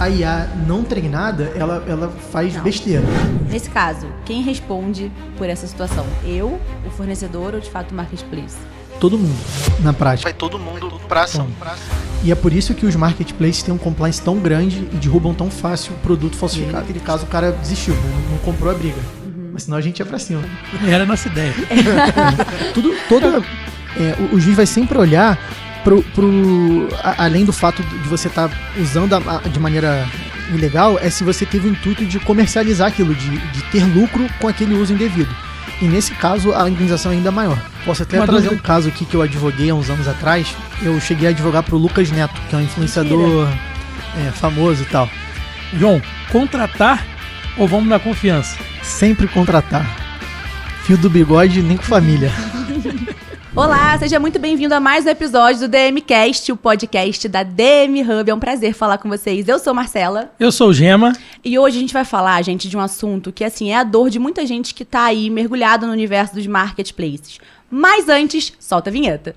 a IA não treinada, ela faz besteira. Nesse caso, quem responde por essa situação? Eu, o fornecedor ou de fato o marketplace? Todo mundo, na prática. Vai todo mundo pra ação. E é por isso que os marketplaces têm um compliance tão grande e derrubam tão fácil o produto falsificado. Naquele caso, o cara desistiu, não comprou a briga. Mas senão a gente ia pra cima. Era a nossa ideia. O juiz vai sempre olhar além do fato de você estar usando de maneira ilegal, é se você teve o intuito de comercializar aquilo, de ter lucro com aquele uso indevido. E nesse caso, a indenização é ainda maior. Posso até trazer um caso aqui que eu advoguei há uns anos atrás. Eu cheguei a advogar pro Lucas Neto, que é um influenciador famoso e tal. João, contratar ou vamos na confiança? Sempre contratar. Fio do bigode, nem com família. Olá, seja muito bem-vindo a mais um episódio do DMcast, o podcast da DM Hub. É um prazer falar com vocês. Eu sou Marcela. Eu sou o Gema. E hoje a gente vai falar, gente, de um assunto que, assim, é a dor de muita gente que tá aí mergulhado no universo dos marketplaces. Mas antes, solta a vinheta.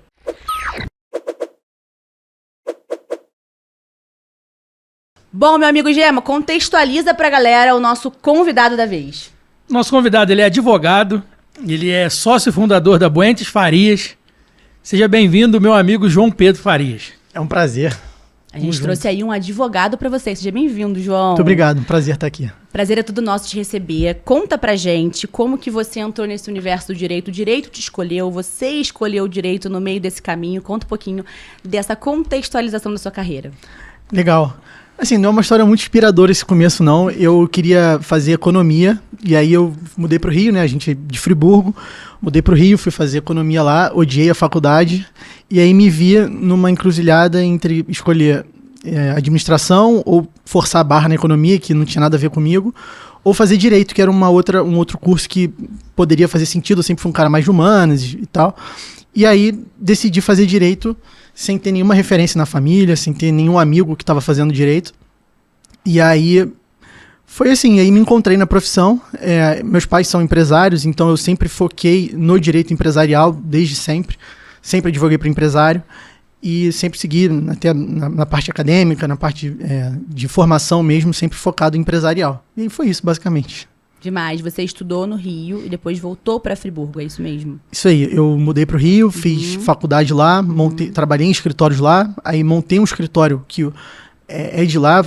Bom, meu amigo Gema, contextualiza pra galera o nosso convidado da vez. Nosso convidado, ele é advogado, ele é sócio fundador da Buentes Farias. Seja bem-vindo, meu amigo João Pedro Farias. É um prazer. A gente trouxe aí um advogado pra você. Seja bem-vindo, João. Muito obrigado, prazer estar aqui. Prazer é tudo nosso te receber. Conta pra gente como que você entrou nesse universo do direito. O direito te escolheu, você escolheu o direito no meio desse caminho. Conta um pouquinho dessa contextualização da sua carreira. Legal. Assim, não é uma história muito inspiradora esse começo, não. Eu queria fazer economia, e aí eu mudei para o Rio, né? A gente é de Friburgo. Mudei para o Rio, fui fazer economia lá, odiei a faculdade. E aí me vi numa encruzilhada entre escolher administração ou forçar a barra na economia, que não tinha nada a ver comigo, ou fazer direito, que era um outro curso que poderia fazer sentido. Eu sempre fui um cara mais de humanas e tal. E aí decidi fazer direito sem ter nenhuma referência na família, sem ter nenhum amigo que estava fazendo direito. E aí foi assim, aí me encontrei na profissão. Meus pais são empresários, então eu sempre foquei no direito empresarial, desde sempre. Sempre advoguei para empresário e sempre segui até na parte acadêmica, na parte de formação mesmo, sempre focado em empresarial. E foi isso, basicamente. Demais. Você estudou no Rio e depois voltou para Friburgo, é isso mesmo? Isso aí. Eu mudei para o Rio, fiz faculdade lá, trabalhei em escritórios lá, aí montei um escritório que é de lá,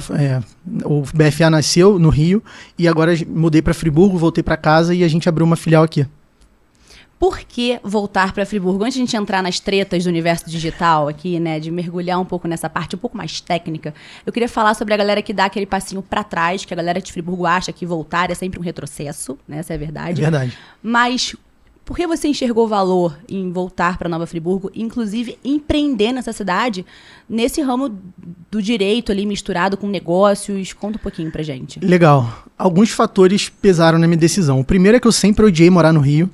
o BFA nasceu no Rio, e agora mudei para Friburgo, voltei para casa e a gente abriu uma filial aqui. Por que voltar para Friburgo? Antes de a gente entrar nas tretas do universo digital aqui, né, de mergulhar um pouco nessa parte um pouco mais técnica, eu queria falar sobre a galera que dá aquele passinho para trás, que a galera de Friburgo acha que voltar é sempre um retrocesso, né, essa é a verdade. É verdade. Mas por que você enxergou valor em voltar para Nova Friburgo, inclusive empreender nessa cidade, nesse ramo do direito ali misturado com negócios? Conta um pouquinho pra gente. Legal. Alguns fatores pesaram na minha decisão. O primeiro é que eu sempre odiei morar no Rio.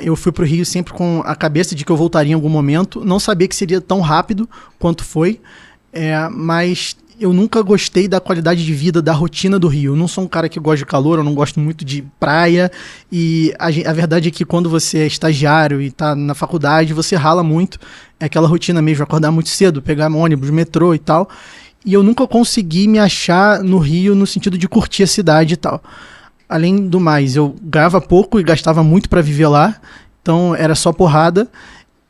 Eu fui pro Rio sempre com a cabeça de que eu voltaria em algum momento. Não sabia que seria tão rápido quanto foi, mas eu nunca gostei da qualidade de vida, da rotina do Rio. Eu não sou um cara que gosta de calor, eu não gosto muito de praia. E a verdade é que quando você é estagiário e tá na faculdade, você rala muito. É aquela rotina mesmo, acordar muito cedo, pegar ônibus, metrô e tal. E eu nunca consegui me achar no Rio no sentido de curtir a cidade e tal. Além do mais, eu ganhava pouco e gastava muito para viver lá, então era só porrada.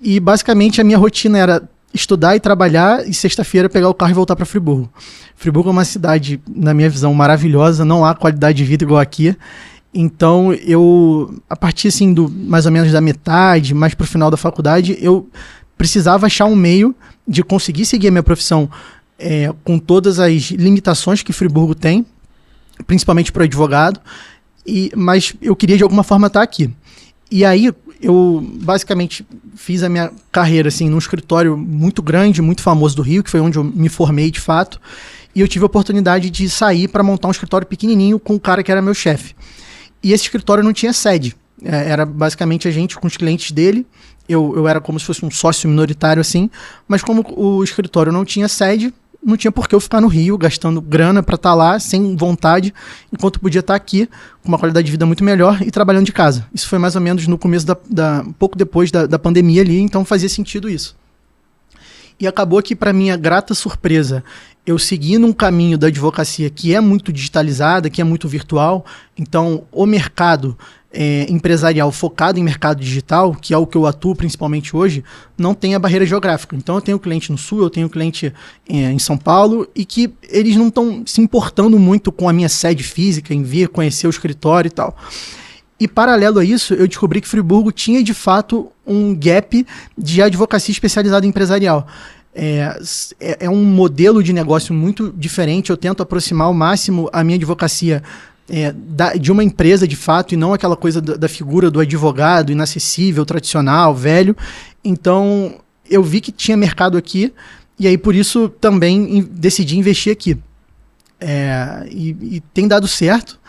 E basicamente a minha rotina era estudar e trabalhar e sexta-feira pegar o carro e voltar para Friburgo. Friburgo é uma cidade, na minha visão, maravilhosa, não há qualidade de vida igual aqui. Então eu, a partir assim, mais ou menos da metade, mais pro final da faculdade, eu precisava achar um meio de conseguir seguir a minha profissão com todas as limitações que Friburgo tem, principalmente para o advogado, mas eu queria de alguma forma estar aqui. E aí eu basicamente fiz a minha carreira assim, num escritório muito grande, muito famoso do Rio, que foi onde eu me formei de fato, e eu tive a oportunidade de sair para montar um escritório pequenininho com o cara que era meu chefe. E esse escritório não tinha sede, era basicamente a gente com os clientes dele. Eu era como se fosse um sócio minoritário assim, mas como o escritório não tinha sede, não tinha por que eu ficar no Rio, gastando grana para estar lá, sem vontade, enquanto eu podia estar aqui, com uma qualidade de vida muito melhor e trabalhando de casa. Isso foi mais ou menos no começo um pouco depois da pandemia ali, então fazia sentido isso. E acabou que, para minha grata surpresa, eu segui num caminho da advocacia que é muito digitalizada, que é muito virtual. Então, o mercado empresarial focado em mercado digital, que é o que eu atuo principalmente hoje, não tem a barreira geográfica. Então, eu tenho cliente no Sul, eu tenho cliente em São Paulo, e que eles não estão se importando muito com a minha sede física, em vir conhecer o escritório e tal. E, paralelo a isso, eu descobri que Friburgo tinha, de fato, um gap de advocacia especializada em empresarial. É um modelo de negócio muito diferente. Eu tento aproximar ao máximo a minha advocacia de uma empresa, de fato, e não aquela coisa da figura do advogado inacessível, tradicional, velho. Então, eu vi que tinha mercado aqui, e aí, por isso, também decidi investir aqui. E tem dado certo.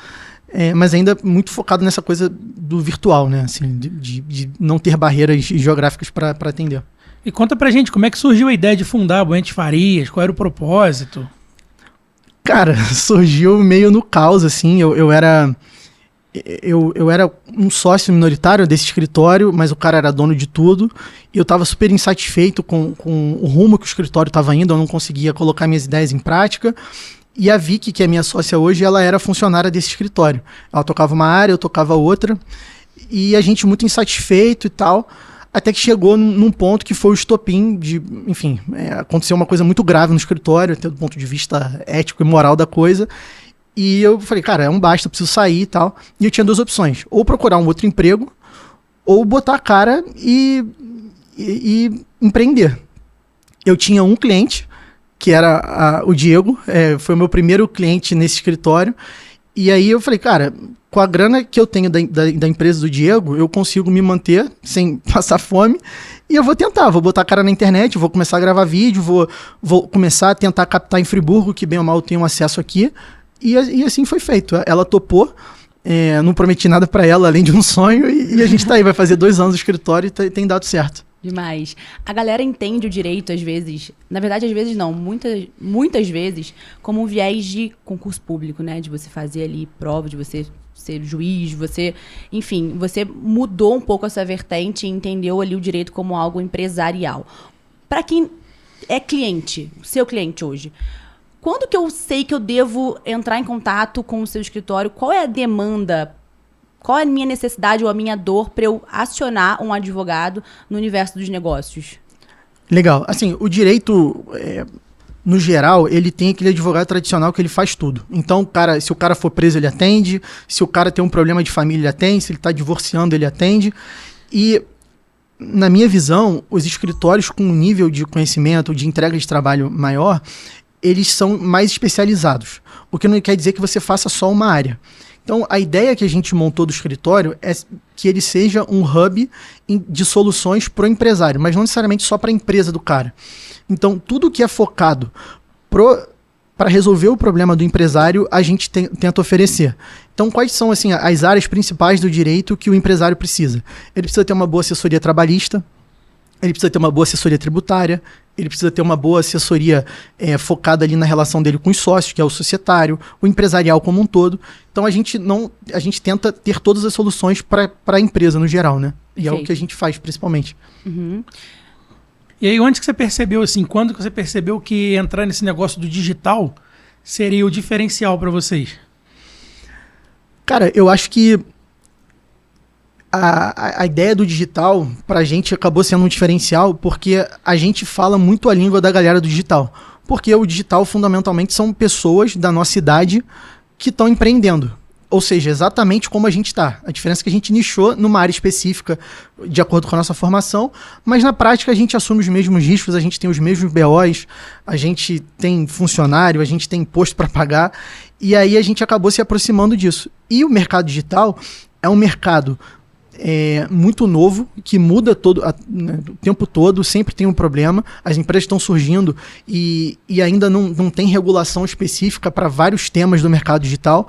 Mas ainda muito focado nessa coisa do virtual, né? Assim, de não ter barreiras geográficas para atender. E conta pra gente, como é que surgiu a ideia de fundar a Boentes Farias? Qual era o propósito? Cara, surgiu meio no caos, assim. Eu era um sócio minoritário desse escritório, mas o cara era dono de tudo. E eu estava super insatisfeito com o rumo que o escritório estava indo. Eu não conseguia colocar minhas ideias em prática. E a Vicky, que é minha sócia hoje, ela era funcionária desse escritório. Ela tocava uma área, eu tocava outra. E a gente muito insatisfeito e tal, até que chegou num ponto que foi o estopim de... Enfim, aconteceu uma coisa muito grave no escritório, até do ponto de vista ético e moral da coisa. E eu falei, cara, basta, eu preciso sair e tal. E eu tinha duas opções. Ou procurar um outro emprego, ou botar a cara e empreender. Eu tinha um cliente, que era o Diego, foi o meu primeiro cliente nesse escritório. E aí eu falei, cara, com a grana que eu tenho da empresa do Diego, eu consigo me manter sem passar fome, e eu vou tentar, vou botar a cara na internet, vou começar a gravar vídeo, vou começar a tentar captar em Friburgo, que bem ou mal eu tenho acesso aqui, e assim foi feito. Ela topou, não prometi nada pra ela, além de um sonho, e a gente tá aí, vai fazer 2 anos do escritório e tem dado certo. Demais. A galera entende o direito, às vezes, na verdade, às vezes não, muitas vezes, como um viés de concurso público, né? De você fazer ali prova, de você ser juiz, enfim, você mudou um pouco essa vertente e entendeu ali o direito como algo empresarial. Para quem é cliente, seu cliente hoje, quando que eu sei que eu devo entrar em contato com o seu escritório? Qual é a demanda? Qual é a minha necessidade ou a minha dor para eu acionar um advogado no universo dos negócios? Legal. Assim, o direito, no geral, ele tem aquele advogado tradicional que ele faz tudo. Então, se o cara for preso, ele atende. Se o cara tem um problema de família, ele atende. Se ele está divorciando, ele atende. E, na minha visão, os escritórios com um nível de conhecimento, de entrega de trabalho maior, eles são mais especializados. O que não quer dizer que você faça só uma área. Então, a ideia que a gente montou do escritório é que ele seja um hub de soluções para o empresário, mas não necessariamente só para a empresa do cara. Então, tudo que é focado para resolver o problema do empresário, a gente tenta oferecer. Então, quais são assim, as áreas principais do direito que o empresário precisa? Ele precisa ter uma boa assessoria trabalhista, ele precisa ter uma boa assessoria tributária, ele precisa ter uma boa assessoria focada ali na relação dele com os sócios, que é o societário, o empresarial como um todo. Então a gente tenta ter todas as soluções para a empresa no geral, né? E é o que a gente faz principalmente. Uhum. E aí, onde que você percebeu, assim, quando que você percebeu que entrar nesse negócio do digital seria o diferencial para vocês? Cara, eu acho que a ideia do digital, pra gente, acabou sendo um diferencial porque a gente fala muito a língua da galera do digital. Porque o digital, fundamentalmente, são pessoas da nossa idade que estão empreendendo. Ou seja, exatamente como a gente está. A diferença é que a gente nichou numa área específica de acordo com a nossa formação, mas na prática a gente assume os mesmos riscos, a gente tem os mesmos BOs, a gente tem funcionário, a gente tem imposto para pagar, e aí a gente acabou se aproximando disso. E o mercado digital é um mercado muito novo, que muda o tempo todo, sempre tem um problema, as empresas estão surgindo e ainda não tem regulação específica para vários temas do mercado digital.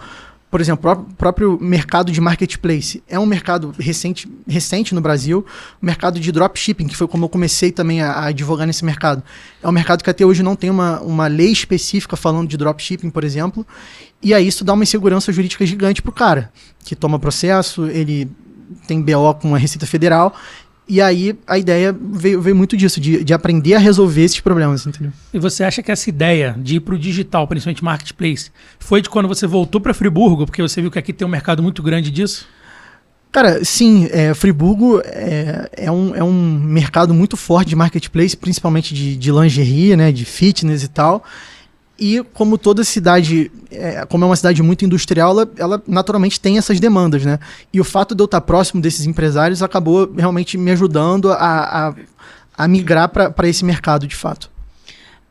Por exemplo, o próprio mercado de marketplace é um mercado recente no Brasil. O mercado de dropshipping, que foi como eu comecei também a advogar nesse mercado, é um mercado que até hoje não tem uma lei específica falando de dropshipping, por exemplo, e aí isso dá uma insegurança jurídica gigante pro cara, que toma processo, ele tem BO com a Receita Federal, E aí a ideia veio muito disso, de aprender a resolver esses problemas, entendeu? E você acha que essa ideia de ir para o digital, principalmente marketplace, foi de quando você voltou para Friburgo, porque você viu que aqui tem um mercado muito grande disso? Cara, sim, Friburgo é um mercado muito forte de marketplace, principalmente de lingerie, né, de fitness e tal. E como toda cidade, como é uma cidade muito industrial, ela naturalmente tem essas demandas, né? E o fato de eu estar próximo desses empresários acabou realmente me ajudando a migrar para esse mercado, de fato.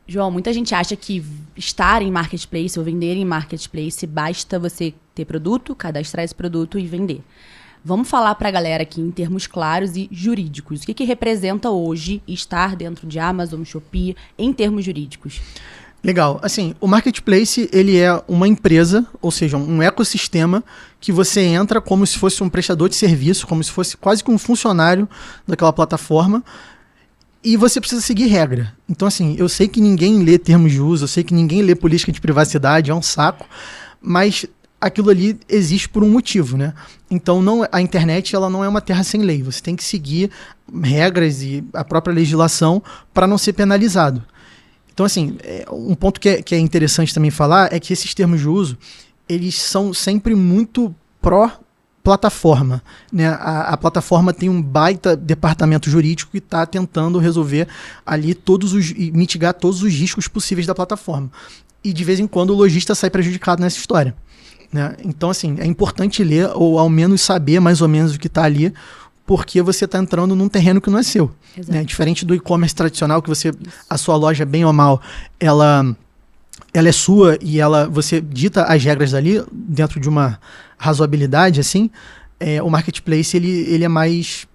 João, muita gente acha que estar em marketplace ou vender em marketplace basta você ter produto, cadastrar esse produto e vender. Vamos falar para a galera aqui em termos claros e jurídicos. O que representa hoje estar dentro de Amazon, Shopee, em termos jurídicos? Legal. Assim, o marketplace, ele é uma empresa, ou seja, um ecossistema que você entra como se fosse um prestador de serviço, como se fosse quase que um funcionário daquela plataforma, e você precisa seguir regra. Então, assim, eu sei que ninguém lê termos de uso, eu sei que ninguém lê política de privacidade, é um saco, mas aquilo ali existe por um motivo, né? Então, a internet, ela não é uma terra sem lei. Você tem que seguir regras e a própria legislação para não ser penalizado. Então, assim, um ponto que é interessante também falar é que esses termos de uso, eles são sempre muito pró-plataforma, né? A plataforma tem um baita departamento jurídico que está tentando resolver ali e mitigar todos os riscos possíveis da plataforma. E, de vez em quando, o lojista sai prejudicado nessa história, né? Então, assim, é importante ler ou, ao menos, saber mais ou menos o que está ali, porque você está entrando num terreno que não é seu, né? Diferente do e-commerce tradicional, que a sua loja, bem ou mal, ela é sua e você dita as regras dali dentro de uma razoabilidade, assim. O marketplace, ele é mais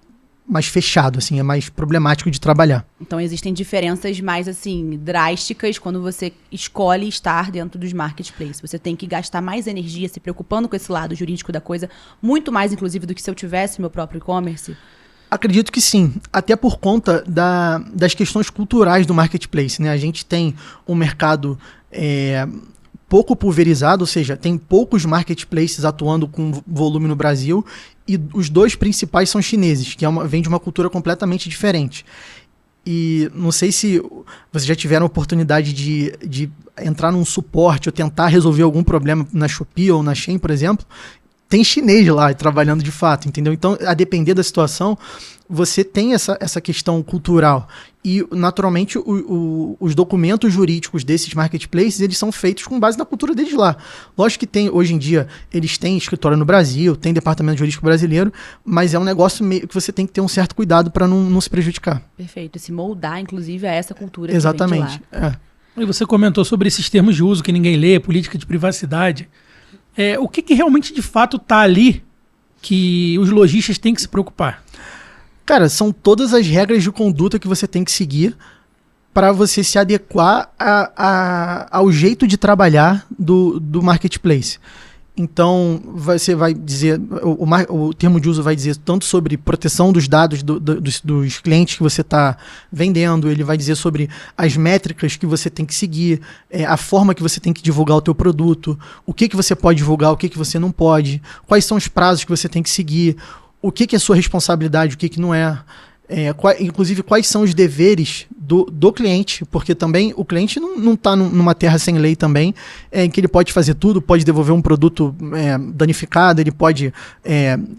fechado, assim, é mais problemático de trabalhar. Então existem diferenças mais, assim, drásticas quando você escolhe estar dentro dos marketplaces. Você tem que gastar mais energia se preocupando com esse lado jurídico da coisa, muito mais, inclusive, do que se eu tivesse meu próprio e-commerce? Acredito que sim, até por conta das questões culturais do marketplace, né? A gente tem um mercado pouco pulverizado, ou seja, tem poucos marketplaces atuando com volume no Brasil, e os dois principais são chineses, que vem de uma cultura completamente diferente. E não sei se vocês já tiveram a oportunidade de entrar num suporte ou tentar resolver algum problema na Shopee ou na Shein, por exemplo. Tem chinês lá trabalhando de fato, entendeu? Então, a depender da situação, você tem essa questão cultural. E, naturalmente, os documentos jurídicos desses marketplaces, eles são feitos com base na cultura deles lá. Lógico que hoje em dia, eles têm escritório no Brasil, tem departamento jurídico brasileiro, mas é um negócio meio que você tem que ter um certo cuidado para não se prejudicar. Perfeito. Se moldar, inclusive, a essa cultura. Exatamente. Que vem de lá. E você comentou sobre esses termos de uso que ninguém lê, política de privacidade. O que realmente, de fato, está ali que os lojistas têm que se preocupar? Cara, são todas as regras de conduta que você tem que seguir para você se adequar ao jeito de trabalhar do marketplace. Então, você vai dizer, o termo de uso vai dizer tanto sobre proteção dos dados dos clientes que você está vendendo, ele vai dizer sobre as métricas que você tem que seguir, a forma que você tem que divulgar o teu produto, o que você pode divulgar, o que você não pode, quais são os prazos que você tem que seguir, o que é sua responsabilidade, o que não é. Inclusive, quais são os deveres do cliente, porque também o cliente não está numa terra sem lei também, em que ele pode fazer tudo, pode devolver um produto danificado, ele pode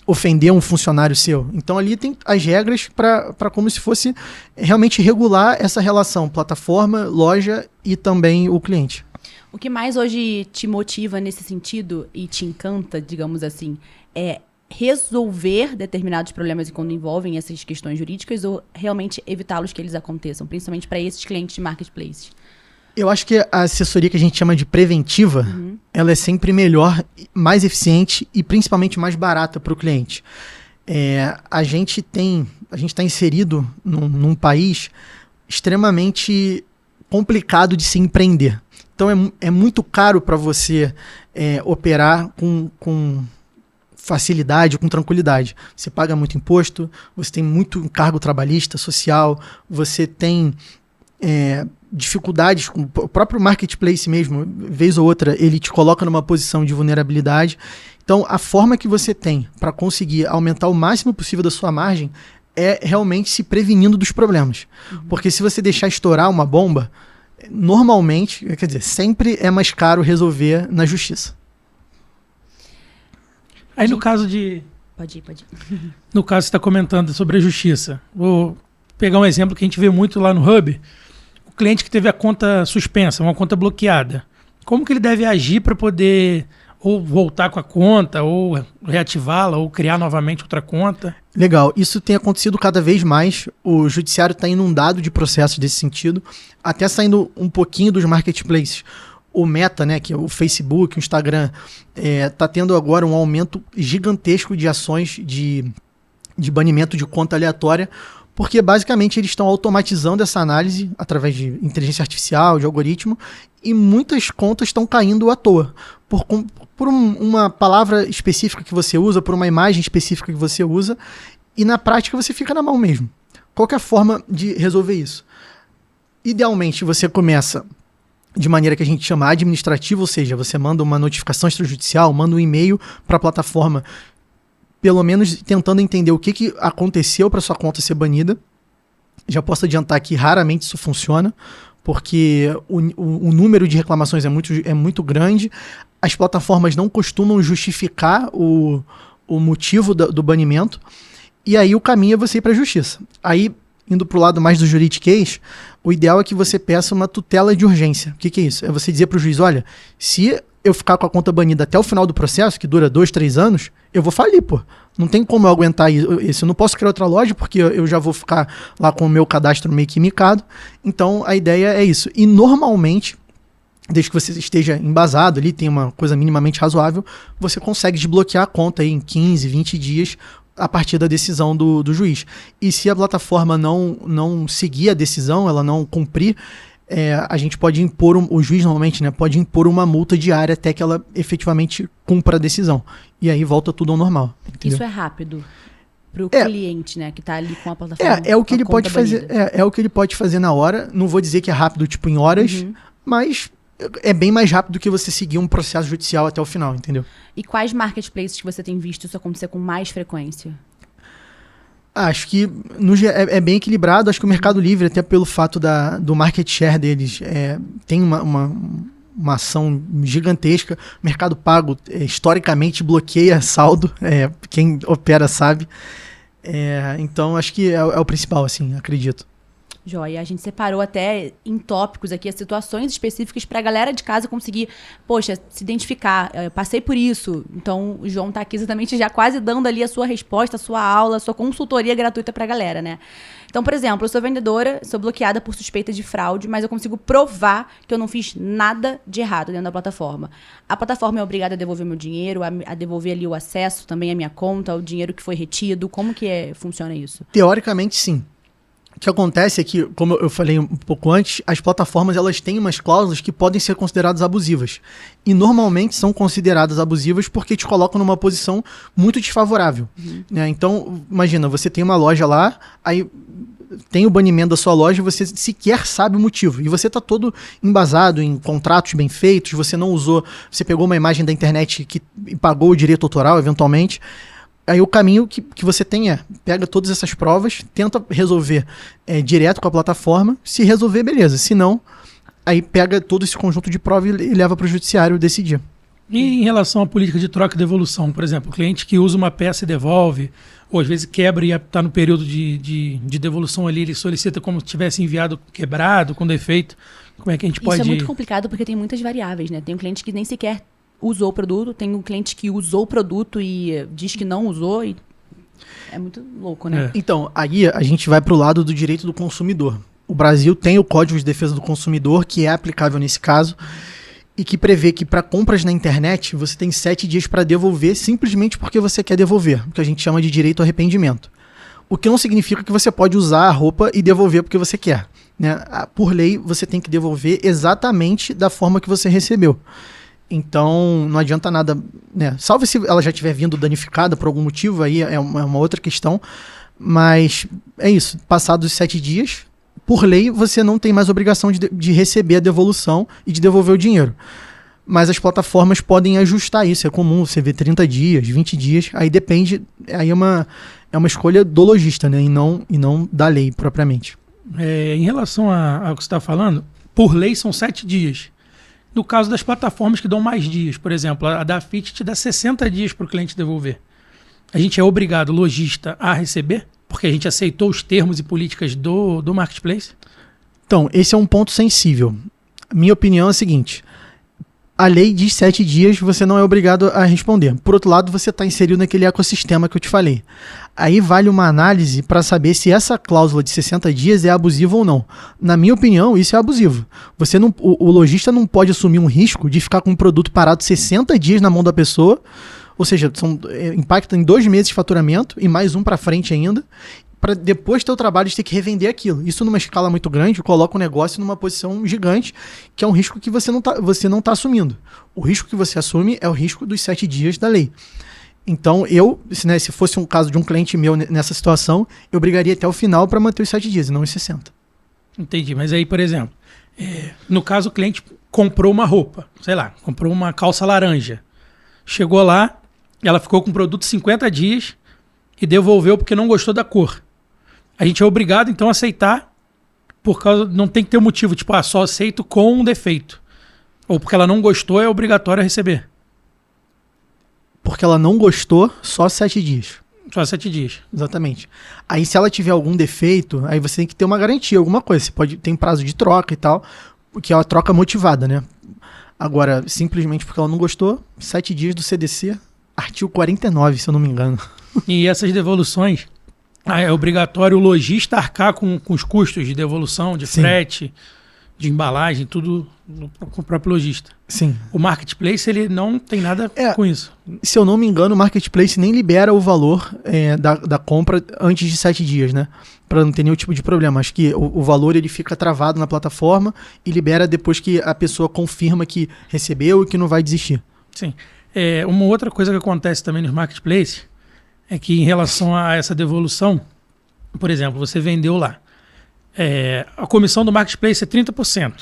ofender um funcionário seu. Então, ali tem as regras para como se fosse realmente regular essa relação plataforma, loja e também o cliente. O que mais hoje te motiva nesse sentido e te encanta, digamos assim, é resolver determinados problemas quando envolvem essas questões jurídicas ou realmente evitá-los que eles aconteçam, principalmente para esses clientes de marketplace? Eu acho que a assessoria que a gente chama de preventiva, ela é sempre melhor, mais eficiente e principalmente mais barata para o cliente. A gente está inserido num país extremamente complicado de se empreender. Então é muito caro para você operar com facilidade, com tranquilidade. Você paga muito imposto, você tem muito encargo trabalhista, social, você tem dificuldades com o próprio marketplace mesmo, vez ou outra, ele te coloca numa posição de vulnerabilidade. Então, a forma que você tem para conseguir aumentar o máximo possível da sua margem é realmente se prevenindo dos problemas. Porque se você deixar estourar uma bomba, normalmente, quer dizer, sempre é mais caro resolver na justiça. Aí no caso de... Pode ir. No caso, você está comentando sobre a justiça. Vou pegar um exemplo que a gente vê muito lá no Hub. O cliente que teve a conta suspensa, uma conta bloqueada. Como que ele deve agir para poder ou voltar com a conta, ou reativá-la, ou criar novamente outra conta? Legal. Isso tem acontecido cada vez mais. O judiciário está inundado de processos desse sentido, até saindo um pouquinho dos marketplaces. O Meta, né, que é o Facebook, o Instagram, está tendo agora um aumento gigantesco de ações de banimento de conta aleatória, porque basicamente eles estão automatizando essa análise através de inteligência artificial, de algoritmo, e muitas contas estão caindo à toa, por uma palavra específica que você usa, por uma imagem específica que você usa, e na prática você fica na mão mesmo. Qual que é a forma de resolver isso? Idealmente você começa de maneira que a gente chama administrativa, ou seja, você manda uma notificação extrajudicial, manda um e-mail para a plataforma, pelo menos tentando entender o que aconteceu para sua conta ser banida. Já posso adiantar que raramente isso funciona, porque o número de reclamações é muito grande. As plataformas não costumam justificar o motivo do banimento, e aí o caminho é você ir para a justiça. Aí, indo para o lado mais do juridiquês, o ideal é que você peça uma tutela de urgência. O que é isso? É você dizer para o juiz, olha, se eu ficar com a conta banida até o final do processo, que dura 2, 3 anos, eu vou falir, pô. Não tem como eu aguentar isso. Eu não posso criar outra loja, porque eu já vou ficar lá com o meu cadastro meio que micado. Então, a ideia é isso. E, normalmente, desde que você esteja embasado ali, tem uma coisa minimamente razoável, você consegue desbloquear a conta aí em 15, 20 dias, a partir da decisão do juiz. E se a plataforma não seguir a decisão, ela não cumprir, a gente pode impor, o juiz normalmente, né, pode impor uma multa diária até que ela efetivamente cumpra a decisão. E aí volta tudo ao normal. Entendeu? Isso é rápido para o cliente, né, que está ali com a plataforma. É o que ele pode fazer. É o que ele pode fazer na hora. Não vou dizer que é rápido, tipo, em horas, mas é bem mais rápido do que você seguir um processo judicial até o final, entendeu? E quais marketplaces que você tem visto isso acontecer com mais frequência? Acho que é bem equilibrado. Acho que o Mercado Livre, até pelo fato do market share deles, tem uma ação gigantesca. O Mercado Pago, historicamente, bloqueia saldo. Quem opera sabe. Então, acho que é o principal, assim, acredito. Joia, a gente separou até em tópicos aqui as situações específicas para a galera de casa conseguir, poxa, se identificar. Eu passei por isso. Então, o João está aqui exatamente já quase dando ali a sua resposta, a sua aula, a sua consultoria gratuita para a galera, né? Então, por exemplo, eu sou vendedora, sou bloqueada por suspeita de fraude, mas eu consigo provar que eu não fiz nada de errado dentro da plataforma. A plataforma é obrigada a devolver meu dinheiro, a devolver ali o acesso também à minha conta, o dinheiro que foi retido. Como que funciona isso? Teoricamente, sim. O que acontece é que, como eu falei um pouco antes, as plataformas elas têm umas cláusulas que podem ser consideradas abusivas. E normalmente são consideradas abusivas porque te colocam numa posição muito desfavorável. Né? Então, imagina, você tem uma loja lá, aí tem o banimento da sua loja e você sequer sabe o motivo. E você está todo embasado em contratos bem feitos, você não usou, você pegou uma imagem da internet e pagou o direito autoral, eventualmente. Aí o caminho que você tem pega todas essas provas, tenta resolver direto com a plataforma. Se resolver, beleza. Se não, aí pega todo esse conjunto de provas e leva para o judiciário decidir. E em relação à política de troca e devolução, por exemplo, o cliente que usa uma peça e devolve, ou às vezes quebra e está no período de devolução ali, ele solicita como se tivesse enviado quebrado, com defeito. Como é que a gente pode... Isso é muito complicado porque tem muitas variáveis, né? Tem um cliente que nem sequer usou o produto, tem um cliente que usou o produto e diz que não usou, e é muito louco, né? Então, aí a gente vai para o lado do direito do consumidor. O Brasil tem o Código de Defesa do Consumidor, que é aplicável nesse caso, e que prevê que para compras na internet você tem 7 dias para devolver, simplesmente porque você quer devolver, o que a gente chama de direito ao arrependimento. O que não significa que você pode usar a roupa e devolver porque você quer. Né? Por lei, você tem que devolver exatamente da forma que você recebeu. Então, não adianta nada, né? Salvo se ela já estiver vindo danificada por algum motivo, aí é uma outra questão. Mas é isso, passados os 7 dias, por lei, você não tem mais obrigação de receber a devolução e de devolver o dinheiro. mas as plataformas podem ajustar isso. É comum você ver 30 dias, 20 dias, aí depende, aí é uma escolha do lojista, né? E não da lei propriamente. Em relação ao que você está falando, por lei são 7 dias. No caso das plataformas que dão mais dias, por exemplo, a da Fit te dá 60 dias para o cliente devolver. A gente é obrigado, lojista, a receber? Porque a gente aceitou os termos e políticas do marketplace? Então, esse é um ponto sensível. Minha opinião é a seguinte: a lei diz 7 dias, você não é obrigado a responder. Por outro lado, você está inserido naquele ecossistema que eu te falei. Aí vale uma análise para saber se essa cláusula de 60 dias é abusiva ou não. Na minha opinião, isso é abusivo. O lojista não pode assumir um risco de ficar com um produto parado 60 dias na mão da pessoa, ou seja, impacta em 2 meses de faturamento e mais um para frente ainda, para depois ter o trabalho de ter que revender aquilo. Isso numa escala muito grande coloca o negócio numa posição gigante, que é um risco que você não tá assumindo. O risco que você assume é o risco dos 7 dias da lei. Então, se fosse um caso de um cliente meu nessa situação, eu brigaria até o final para manter os 7 dias e não os 60. Entendi, mas aí, por exemplo, no caso o cliente comprou uma roupa, sei lá, comprou uma calça laranja. Chegou lá, ela ficou com o produto 50 dias e devolveu porque não gostou da cor. A gente é obrigado, então, a aceitar, por causa, não tem que ter um motivo, tipo, só aceito com um defeito. Ou porque ela não gostou, é obrigatório a receber. Porque ela não gostou, só 7 dias. Só 7 dias. Exatamente. Aí se ela tiver algum defeito, aí você tem que ter uma garantia, alguma coisa. Você tem prazo de troca e tal, que é uma troca motivada, né? Agora, simplesmente porque ela não gostou, 7 dias do CDC, artigo 49, se eu não me engano. E essas devoluções, é obrigatório o lojista arcar com os custos de devolução, de Sim. frete, de embalagem, tudo com o próprio lojista. Sim. O marketplace, ele não tem nada com isso. Se eu não me engano, o marketplace nem libera o valor da compra antes de 7 dias, né? Para não ter nenhum tipo de problema. Acho que o valor ele fica travado na plataforma e libera depois que a pessoa confirma que recebeu e que não vai desistir. Sim. Uma outra coisa que acontece também nos marketplaces é que em relação a essa devolução, por exemplo, você vendeu lá. A comissão do marketplace é 30%.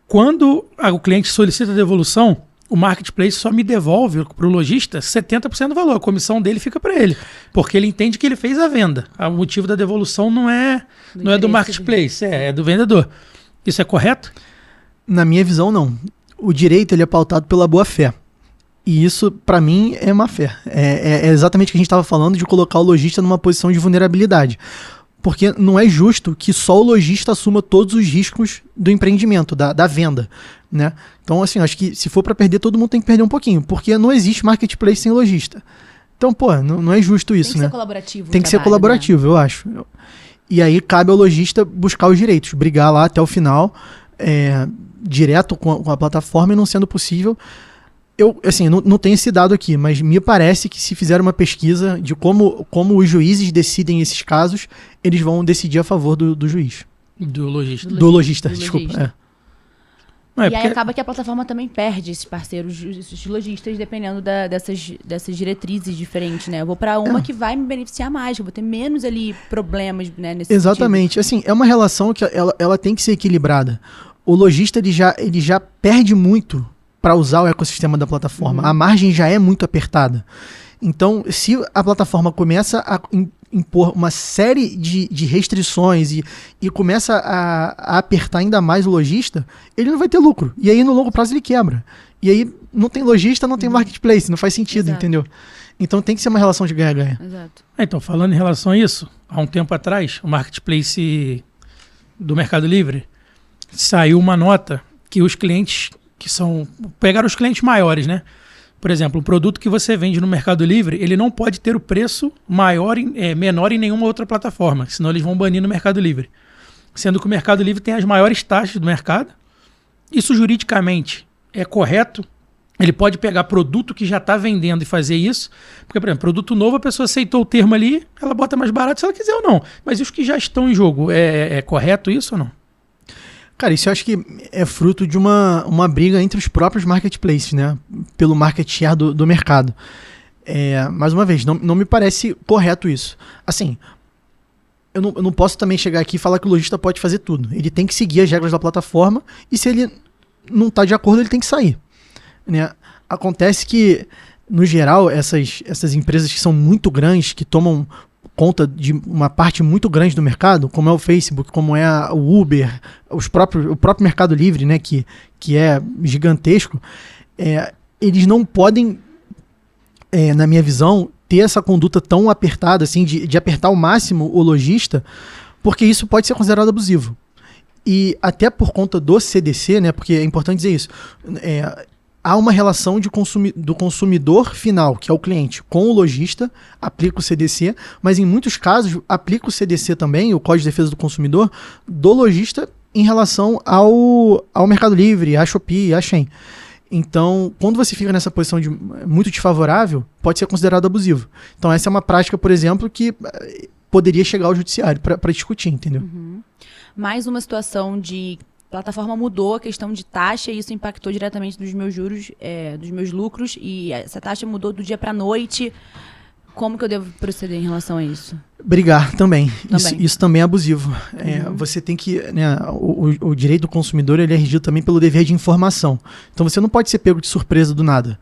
Quando o cliente solicita a devolução, o marketplace só me devolve para o lojista 70% do valor. A comissão dele fica para ele, porque ele entende que ele fez a venda. O motivo da devolução não é do marketplace, é do vendedor. Isso é correto? Na minha visão, não. O direito ele é pautado pela boa-fé. E isso, para mim, é má fé. É exatamente o que a gente estava falando de colocar o lojista numa posição de vulnerabilidade. Porque não é justo que só o lojista assuma todos os riscos do empreendimento, da venda, né? Então, assim, acho que se for para perder, todo mundo tem que perder um pouquinho, porque não existe marketplace sem lojista. Então, pô, não é justo isso, né? Tem que ser colaborativo. Tem que ser colaborativo, né? Eu acho. E aí cabe ao lojista buscar os direitos, brigar lá até o final, direto com a plataforma, e não sendo possível... Eu, assim, não tenho esse dado aqui, mas me parece que se fizer uma pesquisa de como os juízes decidem esses casos, eles vão decidir a favor do juiz. Do lojista. Do lojista, desculpa. E aí acaba que a plataforma também perde esses parceiros, esses lojistas, dependendo dessas diretrizes diferentes, né? Eu vou para uma que vai me beneficiar mais, eu vou ter menos ali problemas, né? Nesse Exatamente. sentido. Assim, é uma relação que ela tem que ser equilibrada. O lojista ele já perde muito para usar o ecossistema da plataforma. A margem já é muito apertada. Então, se a plataforma começa a impor uma série de restrições e começa a apertar ainda mais o lojista, ele não vai ter lucro. E aí, no longo prazo, ele quebra. E aí, não tem lojista, não tem marketplace. Não faz sentido, entendeu? Então, tem que ser uma relação de ganha-ganha. Exato. Então, falando em relação a isso, há um tempo atrás, o marketplace do Mercado Livre saiu uma nota que os clientes... pegaram os clientes maiores, né? Por exemplo, um produto que você vende no Mercado Livre, ele não pode ter o preço menor em nenhuma outra plataforma, senão eles vão banir no Mercado Livre. Sendo que o Mercado Livre tem as maiores taxas do mercado. Isso juridicamente é correto? Ele pode pegar produto que já está vendendo e fazer isso? Porque, por exemplo, produto novo, a pessoa aceitou o termo ali, ela bota mais barato se ela quiser ou não. Mas e os que já estão em jogo? É correto isso ou não? Cara, isso eu acho que é fruto de uma briga entre os próprios marketplaces, né? Pelo market share do mercado. Mais uma vez, não me parece correto isso. Assim, eu não posso também chegar aqui e falar que o lojista pode fazer tudo. Ele tem que seguir as regras da plataforma e se ele não está de acordo, ele tem que sair. né? Acontece que, no geral, essas empresas que são muito grandes, que tomam conta de uma parte muito grande do mercado, como é o Facebook, como é o Uber, o próprio Mercado Livre, né, que é gigantesco, eles não podem, na minha visão, ter essa conduta tão apertada, assim, de apertar ao máximo o lojista, porque isso pode ser considerado abusivo. E até por conta do CDC, né, porque é importante dizer isso, há uma relação do consumidor final, que é o cliente, com o lojista, aplica o CDC, mas em muitos casos aplica o CDC também, o Código de Defesa do Consumidor, do lojista em relação ao Mercado Livre, à Shopee, à Shein. Então, quando você fica nessa posição muito desfavorável, pode ser considerado abusivo. Então, essa é uma prática, por exemplo, que poderia chegar ao judiciário para discutir, entendeu? Uhum. Mais uma situação de plataforma mudou a questão de taxa e isso impactou diretamente dos meus juros, dos meus lucros, e essa taxa mudou do dia para a noite. Como que eu devo proceder em relação a isso? Brigar também. Isso também é abusivo. Você tem que... Né, o direito do consumidor ele é regido também pelo dever de informação. Então você não pode ser pego de surpresa do nada.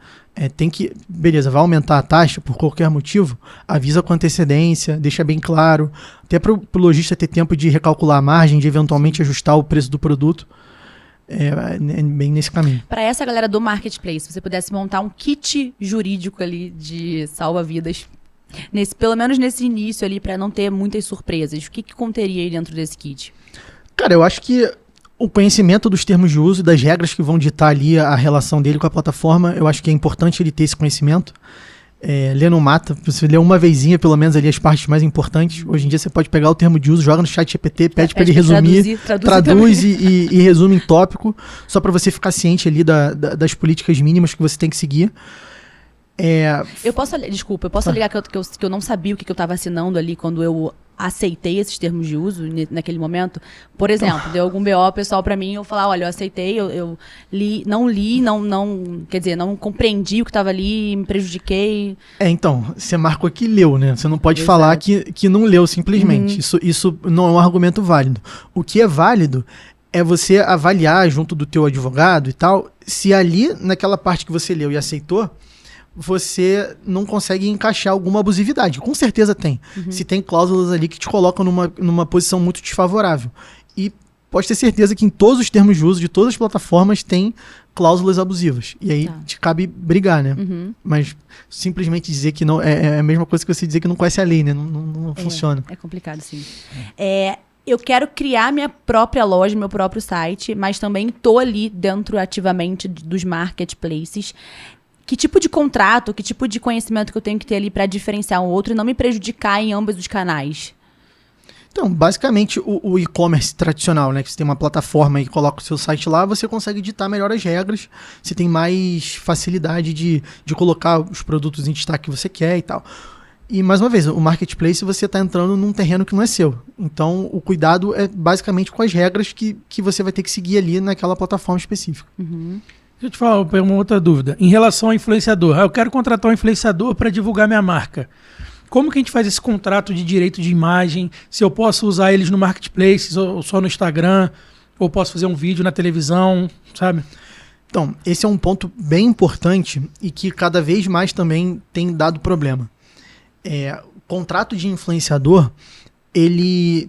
Tem que... Beleza, vai aumentar a taxa por qualquer motivo, avisa com antecedência, deixa bem claro, até para o lojista ter tempo de recalcular a margem, de eventualmente ajustar o preço do produto. É bem nesse caminho. Para essa galera do marketplace, se você pudesse montar um kit jurídico ali de salva-vidas, pelo menos nesse início ali, para não ter muitas surpresas, o que conteria aí dentro desse kit? Cara, eu acho que o conhecimento dos termos de uso e das regras que vão ditar ali a relação dele com a plataforma, eu acho que é importante ele ter esse conhecimento. Ler não mata, você lê uma vezinha pelo menos ali as partes mais importantes. Hoje em dia você pode pegar o termo de uso, joga no chat GPT, pede para ele resumir, traduz e resume em tópico, só para você ficar ciente ali das políticas mínimas que você tem que seguir. Eu posso alegar que eu não sabia o que eu estava assinando ali quando eu aceitei esses termos de uso naquele momento. Por exemplo, deu algum BO pessoal para mim, eu falar, olha, eu aceitei, eu não compreendi o que estava ali, me prejudiquei. Então, você marcou que leu, né? Você não pode falar que não leu simplesmente. Isso não é um argumento válido. O que é válido é você avaliar junto do teu advogado e tal, se ali, naquela parte que você leu e aceitou, você não consegue encaixar alguma abusividade. Com certeza tem. Se tem cláusulas ali que te colocam numa posição muito desfavorável. E pode ter certeza que em todos os termos de uso de todas as plataformas tem cláusulas abusivas. E aí te cabe brigar, né? Mas simplesmente dizer que não... É a mesma coisa que você dizer que não conhece a lei, né? Não funciona. É complicado, sim. Eu quero criar minha própria loja, meu próprio site, mas também estou ali dentro ativamente dos marketplaces. Que tipo de contrato, que tipo de conhecimento que eu tenho que ter ali para diferenciar um outro e não me prejudicar em ambos os canais? Então, basicamente, o e-commerce tradicional, né? Que você tem uma plataforma e coloca o seu site lá, você consegue ditar melhor as regras, você tem mais facilidade de colocar os produtos em destaque que você quer e tal. E, mais uma vez, o marketplace você está entrando num terreno que não é seu. Então, o cuidado é basicamente com as regras que você vai ter que seguir ali naquela plataforma específica. Deixa eu te falar uma outra dúvida. Em relação ao influenciador, eu quero contratar um influenciador para divulgar minha marca. Como que a gente faz esse contrato de direito de imagem? Se eu posso usar eles no marketplace ou só no Instagram? Ou posso fazer um vídeo na televisão, sabe? Então, esse é um ponto bem importante e que cada vez mais também tem dado problema. O contrato de influenciador, ele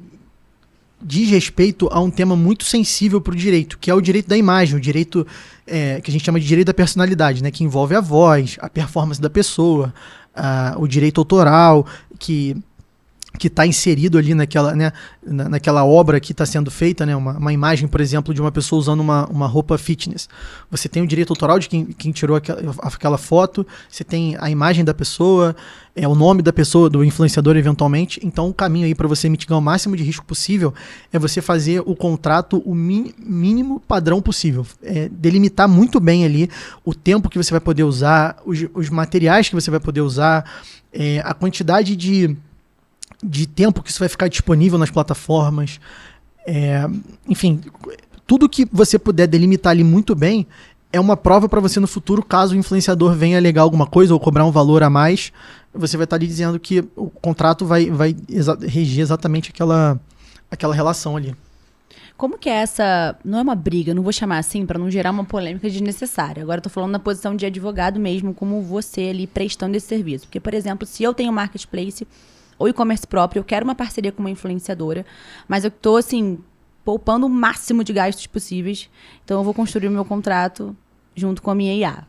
diz respeito a um tema muito sensível para o direito, que é o direito da imagem, o direito que a gente chama de direito da personalidade, né, que envolve a voz, a performance da pessoa, o direito autoral, que está inserido ali naquela obra que está sendo feita, né, uma imagem, por exemplo, de uma pessoa usando uma roupa fitness. Você tem o direito autoral de quem tirou aquela foto, você tem a imagem da pessoa, o nome da pessoa, do influenciador eventualmente. Então o caminho aí para você mitigar o máximo de risco possível é você fazer o contrato o mínimo padrão possível. Delimitar muito bem ali o tempo que você vai poder usar, os materiais que você vai poder usar, a quantidade de tempo que isso vai ficar disponível nas plataformas, enfim, tudo que você puder delimitar ali muito bem é uma prova para você no futuro, caso o influenciador venha alegar alguma coisa ou cobrar um valor a mais, você vai estar ali dizendo que o contrato vai reger exatamente aquela relação ali. Como que é essa... Não é uma briga, não vou chamar assim, para não gerar uma polêmica desnecessária. Agora eu tô falando na posição de advogado mesmo, como você ali prestando esse serviço. Porque, por exemplo, se eu tenho um marketplace ou e-commerce próprio, eu quero uma parceria com uma influenciadora, mas eu tô, assim, poupando o máximo de gastos possíveis. Então eu vou construir o meu contrato junto com a minha IA.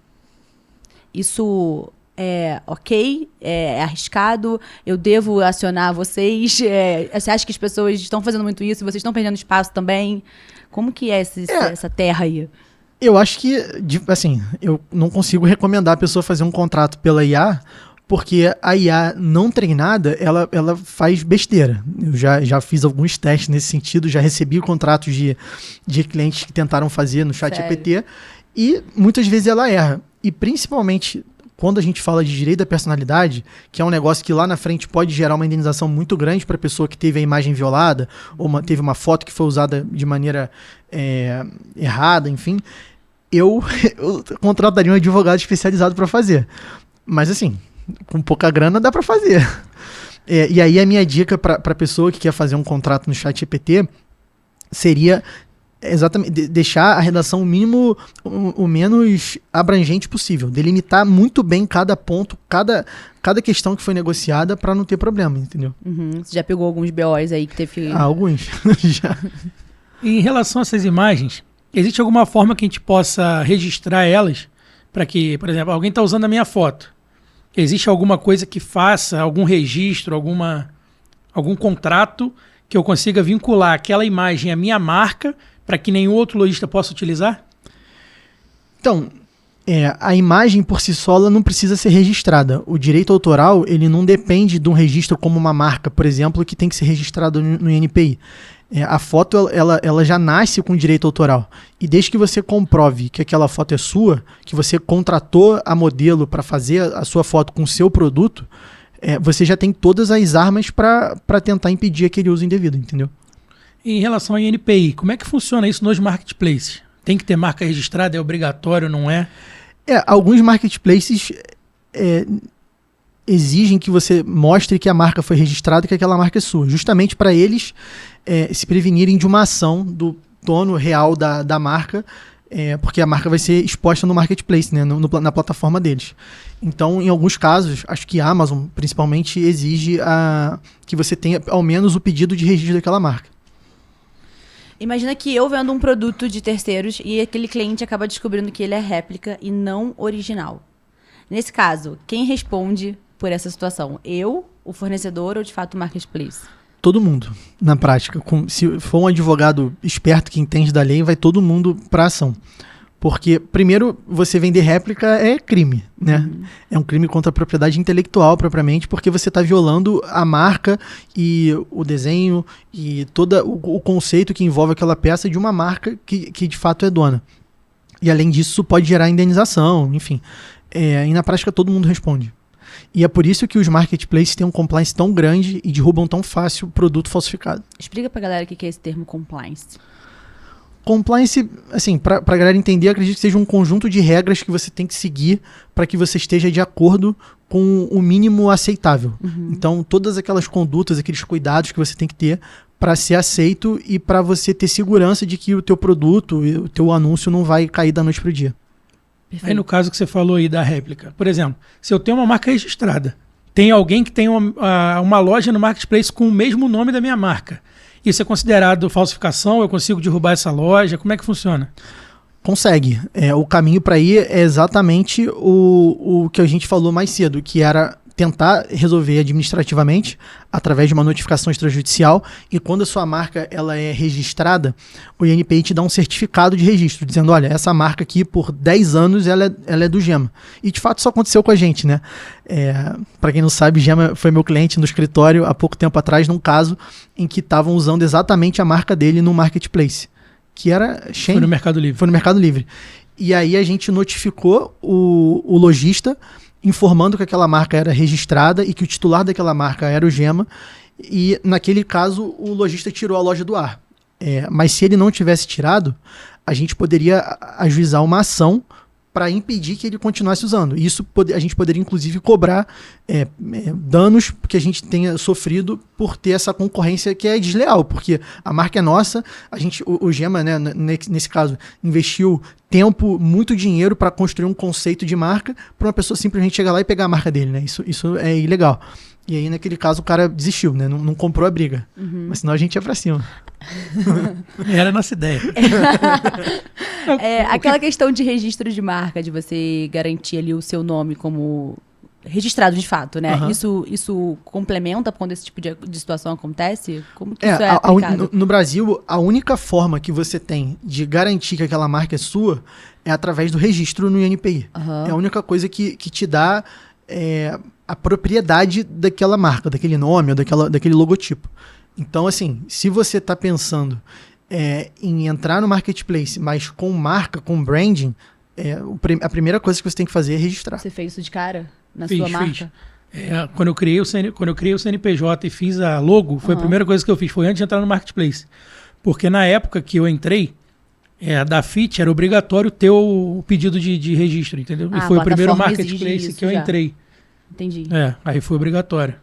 Isso é ok? É arriscado? Eu devo acionar vocês? Você acha que as pessoas estão fazendo muito isso e vocês estão perdendo espaço também? Como que é essa terra aí? Eu acho que, assim, eu não consigo recomendar a pessoa fazer um contrato pela IA, porque a IA não treinada, ela faz besteira. Eu já fiz alguns testes nesse sentido, já recebi contratos de clientes que tentaram fazer no ChatGPT, e muitas vezes ela erra. E principalmente quando a gente fala de direito da personalidade, que é um negócio que lá na frente pode gerar uma indenização muito grande para a pessoa que teve a imagem violada, ou teve uma foto que foi usada de maneira errada, enfim, eu contrataria um advogado especializado para fazer. Mas assim, com pouca grana dá para fazer. E aí a minha dica para a pessoa que quer fazer um contrato no ChatGPT seria exatamente deixar a redação o menos abrangente possível, delimitar muito bem cada ponto, cada questão que foi negociada para não ter problema, entendeu? Você já pegou alguns BOs aí que teve... Alguns, já. Em relação a essas imagens, existe alguma forma que a gente possa registrar elas para que, por exemplo, alguém está usando a minha foto? Existe alguma coisa que faça, algum registro, algum contrato que eu consiga vincular aquela imagem à minha marca para que nenhum outro lojista possa utilizar? Então, a imagem por si só ela não precisa ser registrada. O direito autoral ele não depende de um registro como uma marca, por exemplo, que tem que ser registrado no INPI. A foto ela já nasce com direito autoral. E desde que você comprove que aquela foto é sua, que você contratou a modelo para fazer a sua foto com o seu produto, você já tem todas as armas para tentar impedir aquele uso indevido, entendeu? Em relação ao INPI, como é que funciona isso nos marketplaces? Tem que ter marca registrada? É obrigatório, não é? Alguns marketplaces exigem que você mostre que a marca foi registrada e que aquela marca é sua, justamente para eles se prevenirem de uma ação do dono real da marca, porque a marca vai ser exposta no marketplace, né, na plataforma deles. Então, em alguns casos, acho que a Amazon, principalmente, exige que você tenha ao menos o pedido de registro daquela marca. Imagina que eu vendo um produto de terceiros e aquele cliente acaba descobrindo que ele é réplica e não original. Nesse caso, quem responde por essa situação? Eu, o fornecedor ou de fato o marketplace? Todo mundo, na prática. Se for um advogado esperto que entende da lei, vai todo mundo para ação. Porque, primeiro, você vender réplica é crime, né? É um crime contra a propriedade intelectual, propriamente, porque você está violando a marca e o desenho e todo o conceito que envolve aquela peça de uma marca que de fato é dona. E, além disso, isso pode gerar indenização, enfim. E, na prática, todo mundo responde. E é por isso que os marketplaces têm um compliance tão grande e derrubam tão fácil o produto falsificado. Explica pra galera o que é esse termo compliance. Compliance, assim, pra galera entender, acredito que seja um conjunto de regras que você tem que seguir para que você esteja de acordo com o mínimo aceitável. Então, todas aquelas condutas, aqueles cuidados que você tem que ter para ser aceito e para você ter segurança de que o teu produto, o teu anúncio não vai cair da noite pro dia. Perfeito. Aí no caso que você falou aí da réplica, por exemplo, se eu tenho uma marca registrada, tem alguém que tem uma loja no marketplace com o mesmo nome da minha marca, isso é considerado falsificação? Eu consigo derrubar essa loja? Como é que funciona? Consegue. O caminho para ir é exatamente o que a gente falou mais cedo, que era tentar resolver administrativamente através de uma notificação extrajudicial, e quando a sua marca ela é registrada, o INPI te dá um certificado de registro, dizendo, olha, essa marca aqui por 10 anos ela é do Gema. E de fato isso aconteceu com a gente, né? Para quem não sabe, Gema foi meu cliente no escritório há pouco tempo atrás, num caso em que estavam usando exatamente a marca dele no marketplace, que era Shein. Foi no Mercado Livre. Foi no Mercado Livre. E aí a gente notificou o lojista, informando que aquela marca era registrada e que o titular daquela marca era o Gema, e naquele caso o lojista tirou a loja do ar. Mas se ele não tivesse tirado, a gente poderia ajuizar uma ação para impedir que ele continuasse usando. Isso a gente poderia, inclusive, cobrar danos que a gente tenha sofrido por ter essa concorrência que é desleal, porque a marca é nossa, o Gema, né, nesse caso, investiu tempo, muito dinheiro para construir um conceito de marca para uma pessoa simplesmente chegar lá e pegar a marca dele, né? Isso é ilegal. E aí, naquele caso, o cara desistiu, né? Não comprou a briga. Mas senão a gente ia pra cima. Era a nossa ideia. Aquela questão de registro de marca, de você garantir ali o seu nome como registrado de fato, né? Isso complementa quando esse tipo de situação acontece? Como que isso é aplicado? No Brasil, a única forma que você tem de garantir que aquela marca é sua é através do registro no INPI. É a única coisa que te dá a propriedade daquela marca, daquele nome ou daquele logotipo. Então, assim, se você está pensando em entrar no marketplace, mas com marca, com branding, a primeira coisa que você tem que fazer é registrar. Você fez isso de cara na sua marca? Quando eu criei o CNPJ e fiz a logo, foi a primeira coisa que eu fiz, foi antes de entrar no marketplace. Porque na época que eu entrei, a Dafit era obrigatório ter o pedido de registro, entendeu? E foi o primeiro marketplace que eu entrei. Entendi. Aí foi obrigatório.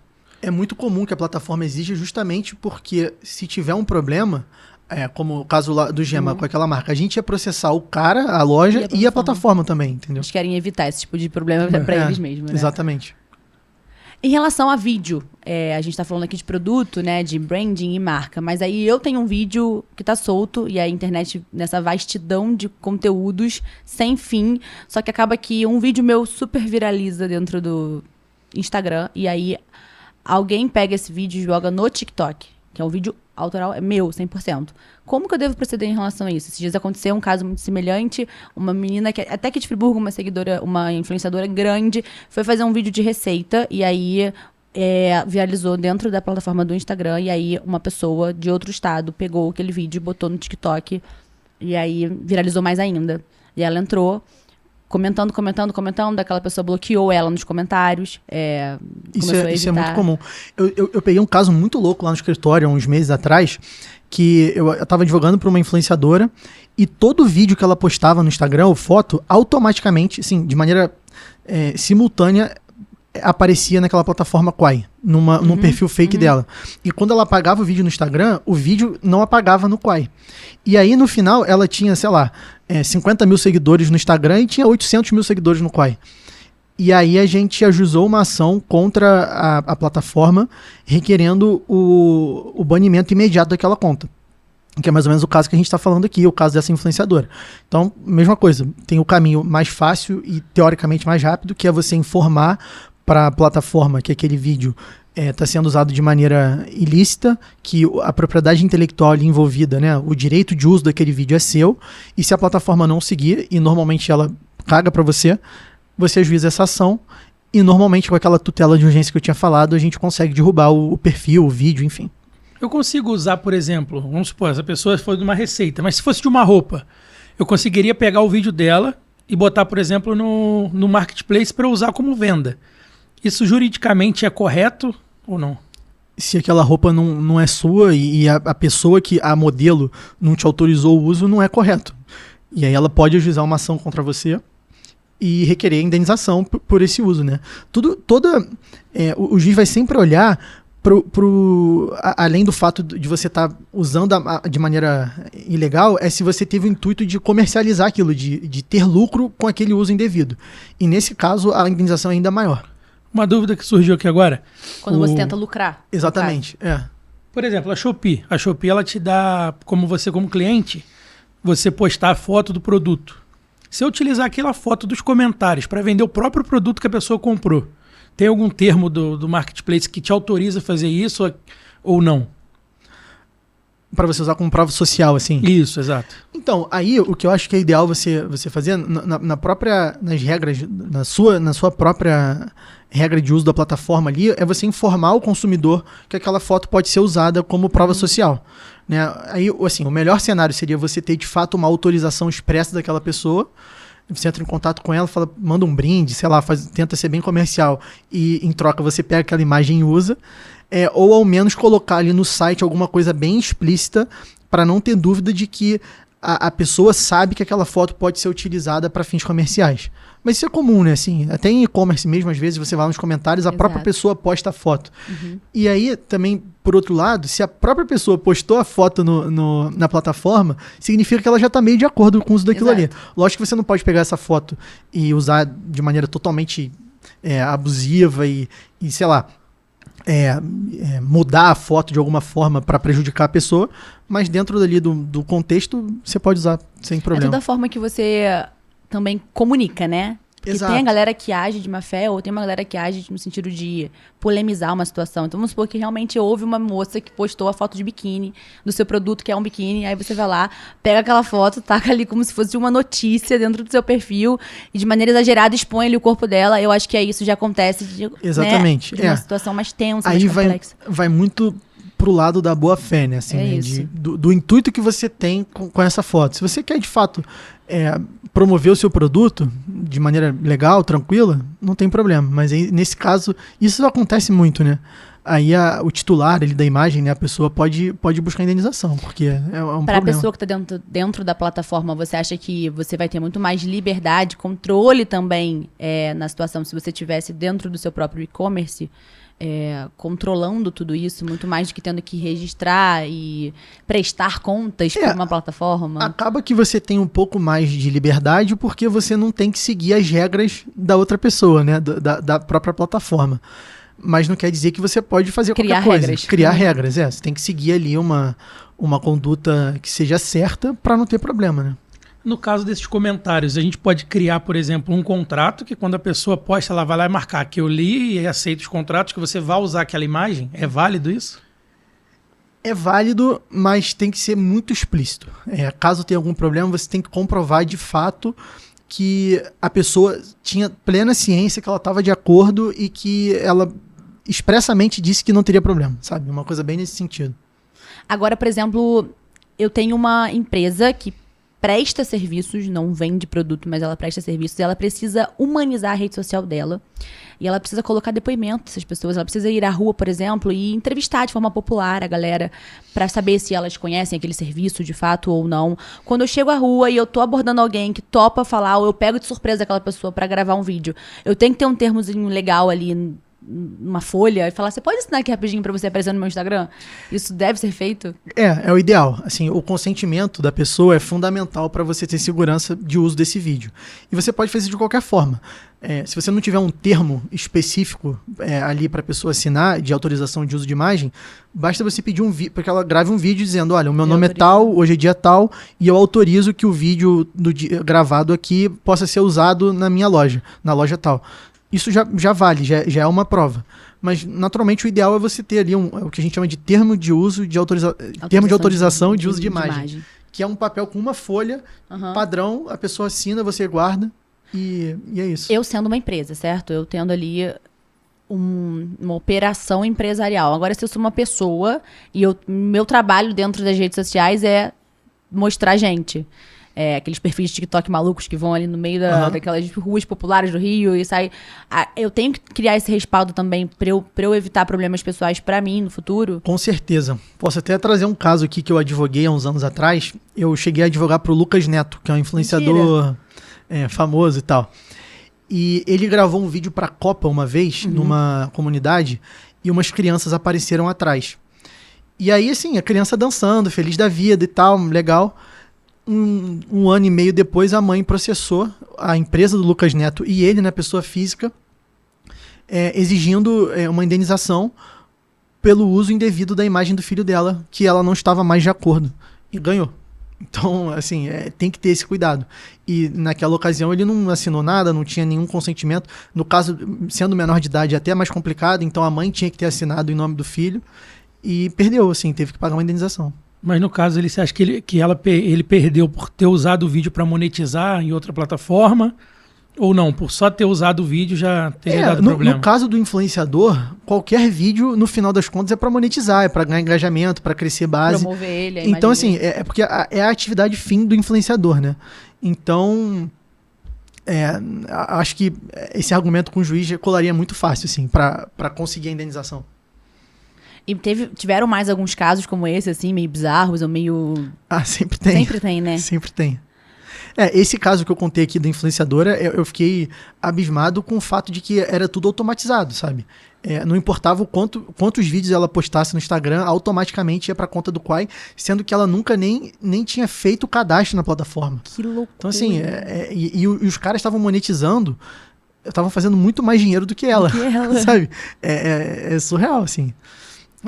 É muito comum que a plataforma exija justamente porque se tiver um problema, como o caso lá do Gema com aquela marca, a gente ia processar o cara, a loja e a plataforma também, entendeu? Eles querem evitar esse tipo de problema para eles mesmos, né? Exatamente. Em relação a vídeo, a gente tá falando aqui de produto, né, de branding e marca, mas aí eu tenho um vídeo que tá solto e a internet nessa vastidão de conteúdos sem fim, só que acaba que um vídeo meu super viraliza dentro do Instagram e aí alguém pega esse vídeo e joga no TikTok, que é um vídeo autoral, é meu, 100%. Como que eu devo proceder em relação a isso? Esses dias aconteceu um caso muito semelhante, uma menina, que até aqui de Friburgo, uma influenciadora grande, foi fazer um vídeo de receita, e aí viralizou dentro da plataforma do Instagram, e aí uma pessoa de outro estado pegou aquele vídeo e botou no TikTok, e aí viralizou mais ainda. E ela entrou comentando, aquela pessoa bloqueou ela nos comentários. Isso é muito comum. Eu peguei um caso muito louco lá no escritório, há uns meses atrás, que eu estava advogando para uma influenciadora e todo vídeo que ela postava no Instagram, ou foto, automaticamente, assim, de maneira simultânea, aparecia naquela plataforma Quai, num perfil fake dela. E quando ela apagava o vídeo no Instagram, o vídeo não apagava no Quai. E aí, no final, ela tinha, sei lá, 50 mil seguidores no Instagram e tinha 800 mil seguidores no Quai. E aí a gente ajuizou uma ação contra a plataforma, requerendo o banimento imediato daquela conta. Que é mais ou menos o caso que a gente está falando aqui, o caso dessa influenciadora. Então, mesma coisa, tem o caminho mais fácil e teoricamente mais rápido, que é você informar para a plataforma que aquele vídeo está sendo usado de maneira ilícita, que a propriedade intelectual ali envolvida, né, o direito de uso daquele vídeo é seu, e se a plataforma não seguir, e normalmente ela caga para você ajuiza essa ação, e normalmente com aquela tutela de urgência que eu tinha falado, a gente consegue derrubar o perfil, o vídeo, enfim. Eu consigo usar, por exemplo, vamos supor, essa pessoa foi de uma receita, mas se fosse de uma roupa, eu conseguiria pegar o vídeo dela e botar, por exemplo, no marketplace para usar como venda. Isso juridicamente é correto ou não? Se aquela roupa não é sua e a pessoa a modelo não te autorizou o uso, não é correto. E aí ela pode ajuizar uma ação contra você e requerer indenização por esse uso, né? O juiz vai sempre olhar além do fato de você estar usando de maneira ilegal, se você teve o intuito de comercializar aquilo, de ter lucro com aquele uso indevido. E nesse caso, a indenização é ainda maior. Uma dúvida que surgiu aqui agora. Quando você tenta lucrar. Exatamente, Por exemplo, a Shopee. A Shopee, ela te dá, como cliente, você postar a foto do produto. Se eu utilizar aquela foto dos comentários para vender o próprio produto que a pessoa comprou, tem algum termo do marketplace que te autoriza a fazer isso ou não? Para você usar como prova social, assim? Isso, exato. Então, aí o que eu acho que é ideal você fazer, nas regras, na sua própria regra de uso da plataforma ali, é você informar o consumidor que aquela foto pode ser usada como prova social. Né? Aí, assim, o melhor cenário seria você ter, de fato, uma autorização expressa daquela pessoa. Você entra em contato com ela, manda um brinde, sei lá, tenta ser bem comercial e em troca você pega aquela imagem e usa, ou ao menos colocar ali no site alguma coisa bem explícita para não ter dúvida de que a pessoa sabe que aquela foto pode ser utilizada para fins comerciais. Mas isso é comum, né? Assim, até em e-commerce mesmo, às vezes você vai nos comentários, a própria pessoa posta a foto. E aí, também, por outro lado, se a própria pessoa postou a foto na plataforma, significa que ela já está meio de acordo com o uso daquilo ali. Lógico que você não pode pegar essa foto e usar de maneira totalmente abusiva e sei lá, mudar a foto de alguma forma para prejudicar a pessoa, mas dentro dali do contexto, você pode usar sem problema. É toda a forma que você também comunica, né? Porque tem a galera que age de má fé, ou tem uma galera que age no sentido de polemizar uma situação. Então vamos supor que realmente houve uma moça que postou a foto de biquíni, do seu produto que é um biquíni, aí você vai lá, pega aquela foto, taca ali como se fosse uma notícia dentro do seu perfil, e de maneira exagerada expõe ali o corpo dela. Eu acho que isso já acontece Exatamente. De uma situação mais tensa, aí mais complexa. Vai muito pro lado da boa fé, né? Assim, do intuito que você tem com essa foto. Se você quer, de fato, promover o seu produto de maneira legal, tranquila, não tem problema. Mas aí, nesse caso, isso acontece muito, né? Aí o titular da imagem, né, a pessoa pode buscar indenização, porque é um Para a problema. pessoa que está dentro da plataforma, você acha que você vai ter muito mais liberdade, controle também na situação, se você tivesse dentro do seu próprio e-commerce, controlando tudo isso, muito mais do que tendo que registrar e prestar contas por uma plataforma? Acaba que você tem um pouco mais de liberdade porque você não tem que seguir as regras da outra pessoa, né, da própria plataforma. Mas não quer dizer que você pode fazer qualquer coisa. Criar regras. Você tem que seguir ali uma conduta que seja certa para não ter problema, né? No caso desses comentários, a gente pode criar, por exemplo, um contrato que quando a pessoa posta, ela vai lá e marcar que eu li e aceito os contratos, que você vai usar aquela imagem. É válido isso? É válido, mas tem que ser muito explícito. Caso tenha algum problema, você tem que comprovar de fato que a pessoa tinha plena ciência que ela estava de acordo e que ela expressamente disse que não teria problema, sabe? Uma coisa bem nesse sentido. Agora, por exemplo, eu tenho uma empresa que presta serviços, não vende produto, mas ela presta serviços, e ela precisa humanizar a rede social dela. E ela precisa colocar depoimento dessas pessoas. Ela precisa ir à rua, por exemplo, e entrevistar de forma popular a galera para saber se elas conhecem aquele serviço de fato ou não. Quando eu chego à rua e eu tô abordando alguém que topa falar, ou eu pego de surpresa aquela pessoa para gravar um vídeo, eu tenho que ter um termozinho legal ali, uma folha, e falar, você pode assinar aqui rapidinho pra você aparecer no meu Instagram? Isso deve ser feito? É o ideal. Assim, o consentimento da pessoa é fundamental para você ter segurança de uso desse vídeo. E você pode fazer de qualquer forma. Se você não tiver um termo específico ali para a pessoa assinar de autorização de uso de imagem, basta você pedir para que ela grave um vídeo dizendo, olha, o meu nome é tal, hoje é dia tal, e eu autorizo que o vídeo gravado aqui possa ser usado na minha loja, na loja tal. Isso já vale, já é uma prova. Mas, naturalmente, o ideal é você ter ali o que a gente chama de termo de uso termo de autorização de uso de imagem. Que é um papel com uma folha, padrão, a pessoa assina, você guarda e é isso. Eu sendo uma empresa, certo? Eu tendo ali uma operação empresarial. Agora, se eu sou uma pessoa e meu trabalho dentro das redes sociais é mostrar gente. Aqueles perfis de TikTok malucos que vão ali no meio daquelas ruas populares do Rio e sai. Eu tenho que criar esse respaldo também pra eu evitar problemas pessoais pra mim no futuro? Com certeza. Posso até trazer um caso aqui que eu advoguei há uns anos atrás. Eu cheguei a advogar pro Lucas Neto, que é um influenciador famoso e tal. E ele gravou um vídeo pra Copa uma vez, numa comunidade, e umas crianças apareceram atrás. E aí, assim, a criança dançando, feliz da vida e tal, legal. Um ano e meio depois, a mãe processou a empresa do Lucas Neto e ele, né, pessoa física, exigindo uma indenização pelo uso indevido da imagem do filho dela, que ela não estava mais de acordo. E ganhou. Então, assim, tem que ter esse cuidado. E naquela ocasião ele não assinou nada, não tinha nenhum consentimento. No caso, sendo menor de idade, é até mais complicado. Então a mãe tinha que ter assinado em nome do filho e perdeu, assim, teve que pagar uma indenização. Mas no caso, você acha que ele perdeu por ter usado o vídeo para monetizar em outra plataforma? Ou não? Por só ter usado o vídeo já teria dado problema? No caso do influenciador, qualquer vídeo, no final das contas, é para monetizar, é para ganhar engajamento, para crescer base. Promover ele, então, assim, porque é a atividade fim do influenciador, né? Então, acho que esse argumento com o juiz colaria muito fácil, assim, para conseguir a indenização. E tiveram mais alguns casos como esse, assim, meio bizarros ou meio... Ah, sempre tem. Sempre tem, né? Sempre tem. Esse caso que eu contei aqui da influenciadora, eu fiquei abismado com o fato de que era tudo automatizado, sabe? Não importava quantos vídeos ela postasse no Instagram, automaticamente ia pra conta do Quai, sendo que ela nunca nem tinha feito o cadastro na plataforma. Que loucura. Então, assim, e os caras estavam monetizando, estavam fazendo muito mais dinheiro do que ela, sabe? É surreal, assim.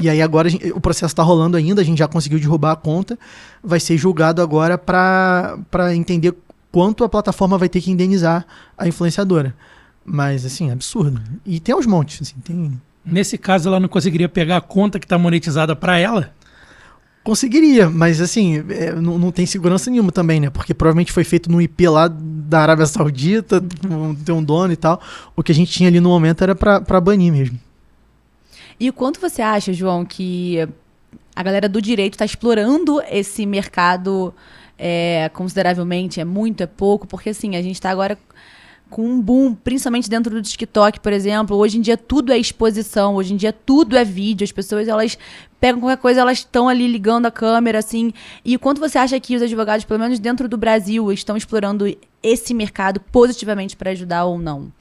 E aí agora o processo tá rolando ainda, a gente já conseguiu derrubar a conta, vai ser julgado agora para entender quanto a plataforma vai ter que indenizar a influenciadora. Mas, assim, absurdo. E tem uns montes, assim, tem... Nesse caso, ela não conseguiria pegar a conta que tá monetizada para ela? Conseguiria, mas, assim, não tem segurança nenhuma também, né? Porque provavelmente foi feito num IP lá da Arábia Saudita, tem um dono e tal. O que a gente tinha ali no momento era para banir mesmo. E o quanto você acha, João, que a galera do direito está explorando esse mercado consideravelmente? É muito, é pouco? Porque, assim, a gente está agora com um boom, principalmente dentro do TikTok, por exemplo. Hoje em dia tudo é exposição, hoje em dia tudo é vídeo. As pessoas, elas pegam qualquer coisa, elas estão ali ligando a câmera, assim. E o quanto você acha que os advogados, pelo menos dentro do Brasil, estão explorando esse mercado positivamente para ajudar ou não?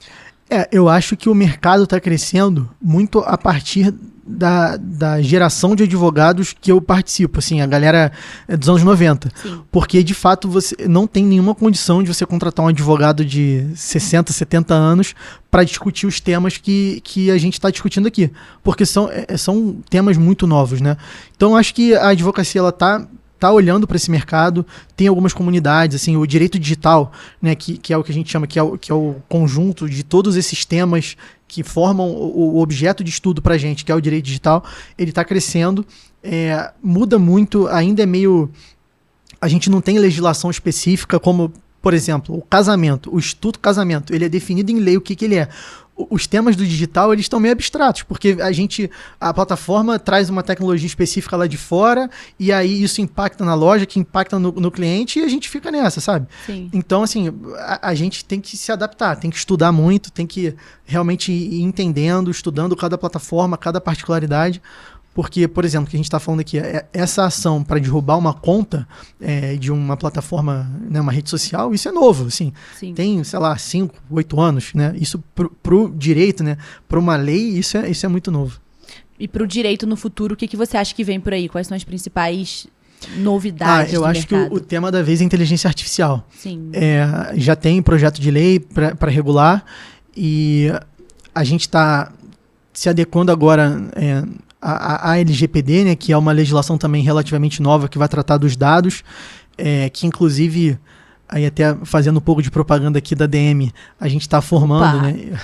Eu acho que o mercado está crescendo muito a partir da geração de advogados que eu participo, assim, a galera dos anos 90. Sim. Porque, de fato, você não tem nenhuma condição de você contratar um advogado de 60, 70 anos para discutir os temas que a gente está discutindo aqui. Porque são temas muito novos, né? Então, acho que a advocacia, ela tá olhando para esse mercado, tem algumas comunidades, assim, o direito digital, né, que é o que a gente chama, que é o conjunto de todos esses temas que formam o objeto de estudo para a gente, que é o direito digital, ele está crescendo, muda muito, ainda é meio... A gente não tem legislação específica como, por exemplo, o casamento, o Instituto Casamento, ele é definido em lei o que ele é. Os temas do digital, eles estão meio abstratos, porque a plataforma traz uma tecnologia específica lá de fora, e aí isso impacta na loja, que impacta no cliente, e a gente fica nessa, sabe? Sim. Então, assim, a gente tem que se adaptar, tem que estudar muito, tem que realmente ir entendendo, estudando cada plataforma, cada particularidade, porque, por exemplo, o que a gente está falando aqui, essa ação para derrubar uma conta de uma plataforma, né, uma rede social, isso é novo, assim. Sim. Tem, sei lá, 5, 8 anos, né? Isso pro direito, né? Para uma lei, isso é muito novo. E pro direito no futuro, o que você acha que vem por aí? Quais são as principais novidades eu acho mercado? Que o tema da vez é inteligência artificial. Sim. Já tem projeto de lei para regular e a gente está se adequando agora... A LGPD, né, que é uma legislação também relativamente nova que vai tratar dos dados, que inclusive, aí até fazendo um pouco de propaganda aqui da DM, a gente está formando, né?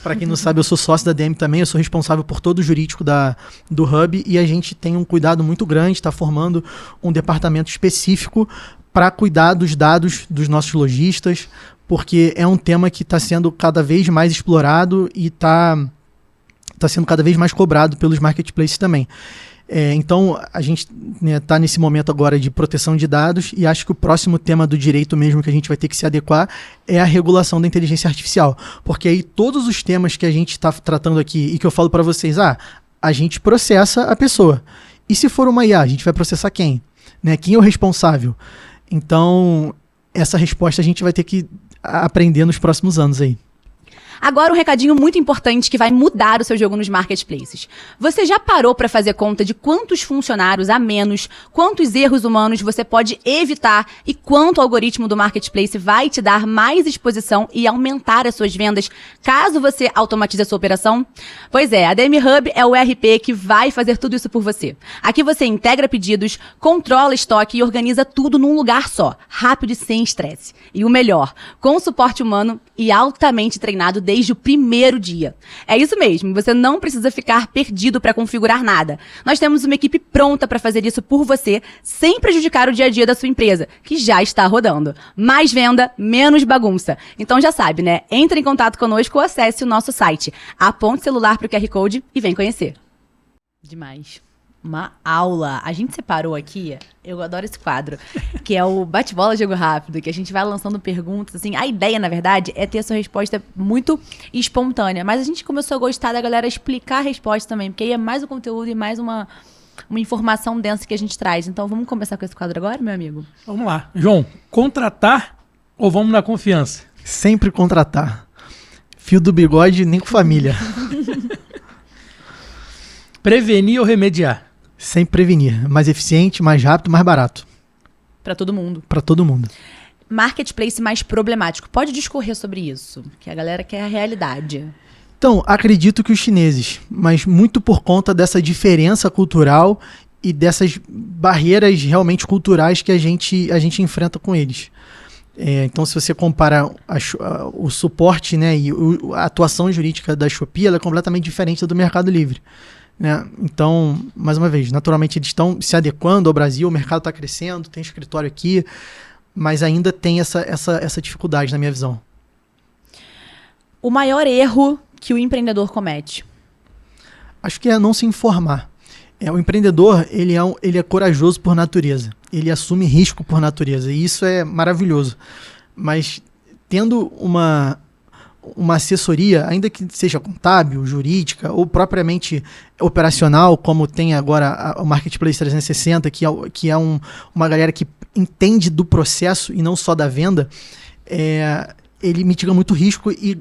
Para quem não sabe, eu sou sócio da DM também, eu sou responsável por todo o jurídico do Hub e a gente tem um cuidado muito grande, está formando um departamento específico para cuidar dos dados dos nossos lojistas, porque é um tema que está sendo cada vez mais explorado e está sendo cada vez mais cobrado pelos marketplaces também. Então, a gente está nesse momento agora de proteção de dados e acho que o próximo tema do direito mesmo que a gente vai ter que se adequar é a regulação da inteligência artificial. Porque aí todos os temas que a gente está tratando aqui e que eu falo para vocês, a gente processa a pessoa. E se for uma IA, a gente vai processar quem? Né? Quem é o responsável? Então, essa resposta a gente vai ter que aprender nos próximos anos aí. Agora um recadinho muito importante que vai mudar o seu jogo nos marketplaces. Você já parou para fazer conta de quantos funcionários a menos, quantos erros humanos você pode evitar e quanto o algoritmo do marketplace vai te dar mais exposição e aumentar as suas vendas caso você automatize a sua operação? Pois é, a DM Hub é o ERP que vai fazer tudo isso por você. Aqui você integra pedidos, controla estoque e organiza tudo num lugar só, rápido e sem estresse. E o melhor, com suporte humano e altamente treinado desde o primeiro dia. É isso mesmo, você não precisa ficar perdido para configurar nada. Nós temos uma equipe pronta para fazer isso por você, sem prejudicar o dia a dia da sua empresa, que já está rodando. Mais venda, menos bagunça. Então já sabe, né? Entre em contato conosco ou acesse o nosso site. Aponte o celular para o QR Code e vem conhecer. Demais. uma aula. A gente separou aqui, eu adoro esse quadro, que é o bate-bola jogo rápido, que a gente vai lançando perguntas, assim. A ideia, na verdade, é ter a sua resposta muito espontânea, mas a gente começou a gostar da galera explicar a resposta também, porque aí é mais um conteúdo e mais uma informação densa que a gente traz. Então, vamos começar com esse quadro agora, meu amigo? Vamos lá. João, contratar ou vamos na confiança? Sempre contratar. Fio do bigode, nem com família. Prevenir ou remediar? Sempre prevenir. Mais eficiente, mais rápido, mais barato. Pra todo mundo. Pra todo mundo. Marketplace mais problemático. Pode discorrer sobre isso, que a galera quer a realidade. Então, acredito que os chineses, mas muito por conta dessa diferença cultural e dessas barreiras realmente culturais que a gente enfrenta com eles. Então, se você compara o suporte, né, e a atuação jurídica da Shopee, ela é completamente diferente do Mercado Livre. Né? Então, mais uma vez, naturalmente eles estão se adequando ao Brasil, o mercado está crescendo, tem escritório aqui, mas ainda tem essa dificuldade na minha visão. O maior erro que o empreendedor comete? Acho que é não se informar. O empreendedor, ele é corajoso por natureza, ele assume risco por natureza, e isso é maravilhoso. Mas tendo uma assessoria, ainda que seja contábil, jurídica ou propriamente operacional, como tem agora o Marketplace 360, que é uma galera que entende do processo e não só da venda, ele mitiga muito risco e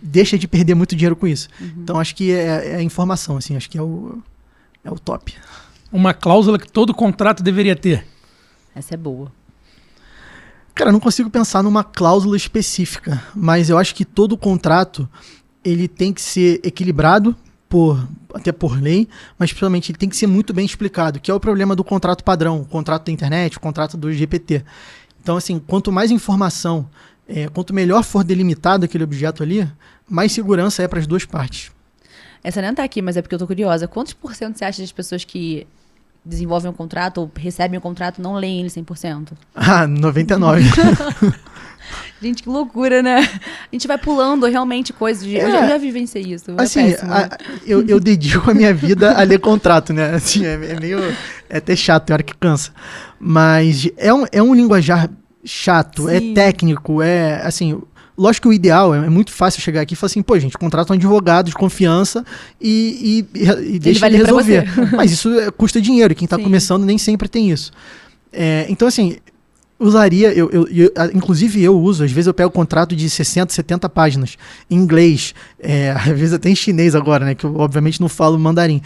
deixa de perder muito dinheiro com isso. Uhum. Então acho que é a informação, assim, acho que é o top. Uma cláusula que todo contrato deveria ter. Essa é boa. Cara, eu não consigo pensar numa cláusula específica, mas eu acho que todo contrato ele tem que ser equilibrado, até por lei, mas principalmente ele tem que ser muito bem explicado, que é o problema do contrato padrão, o contrato da internet, o contrato do GPT. Então, assim, quanto mais informação, quanto melhor for delimitado aquele objeto ali, mais segurança é para as duas partes. Essa nem tá aqui, mas é porque eu tô curiosa. Quantos por cento você acha das pessoas que desenvolvem um contrato ou recebem um contrato não leem ele 100%? 99%. Gente, que loucura, né? A gente vai pulando realmente coisas. Eu já vivenciei isso. Assim, eu dedico a minha vida a ler contrato, né? Assim, é até chato, tem hora que cansa. Mas é um linguajar chato, Sim. É técnico, assim... Lógico que o ideal é muito fácil chegar aqui e falar assim, pô, gente, contrata um advogado de confiança e deixa ele resolver. Mas isso custa dinheiro, e quem está começando nem sempre tem isso. Então, assim, usaria, inclusive eu uso, às vezes eu pego contrato de 60, 70 páginas, em inglês, às vezes até em chinês agora, né, que eu obviamente não falo mandarim.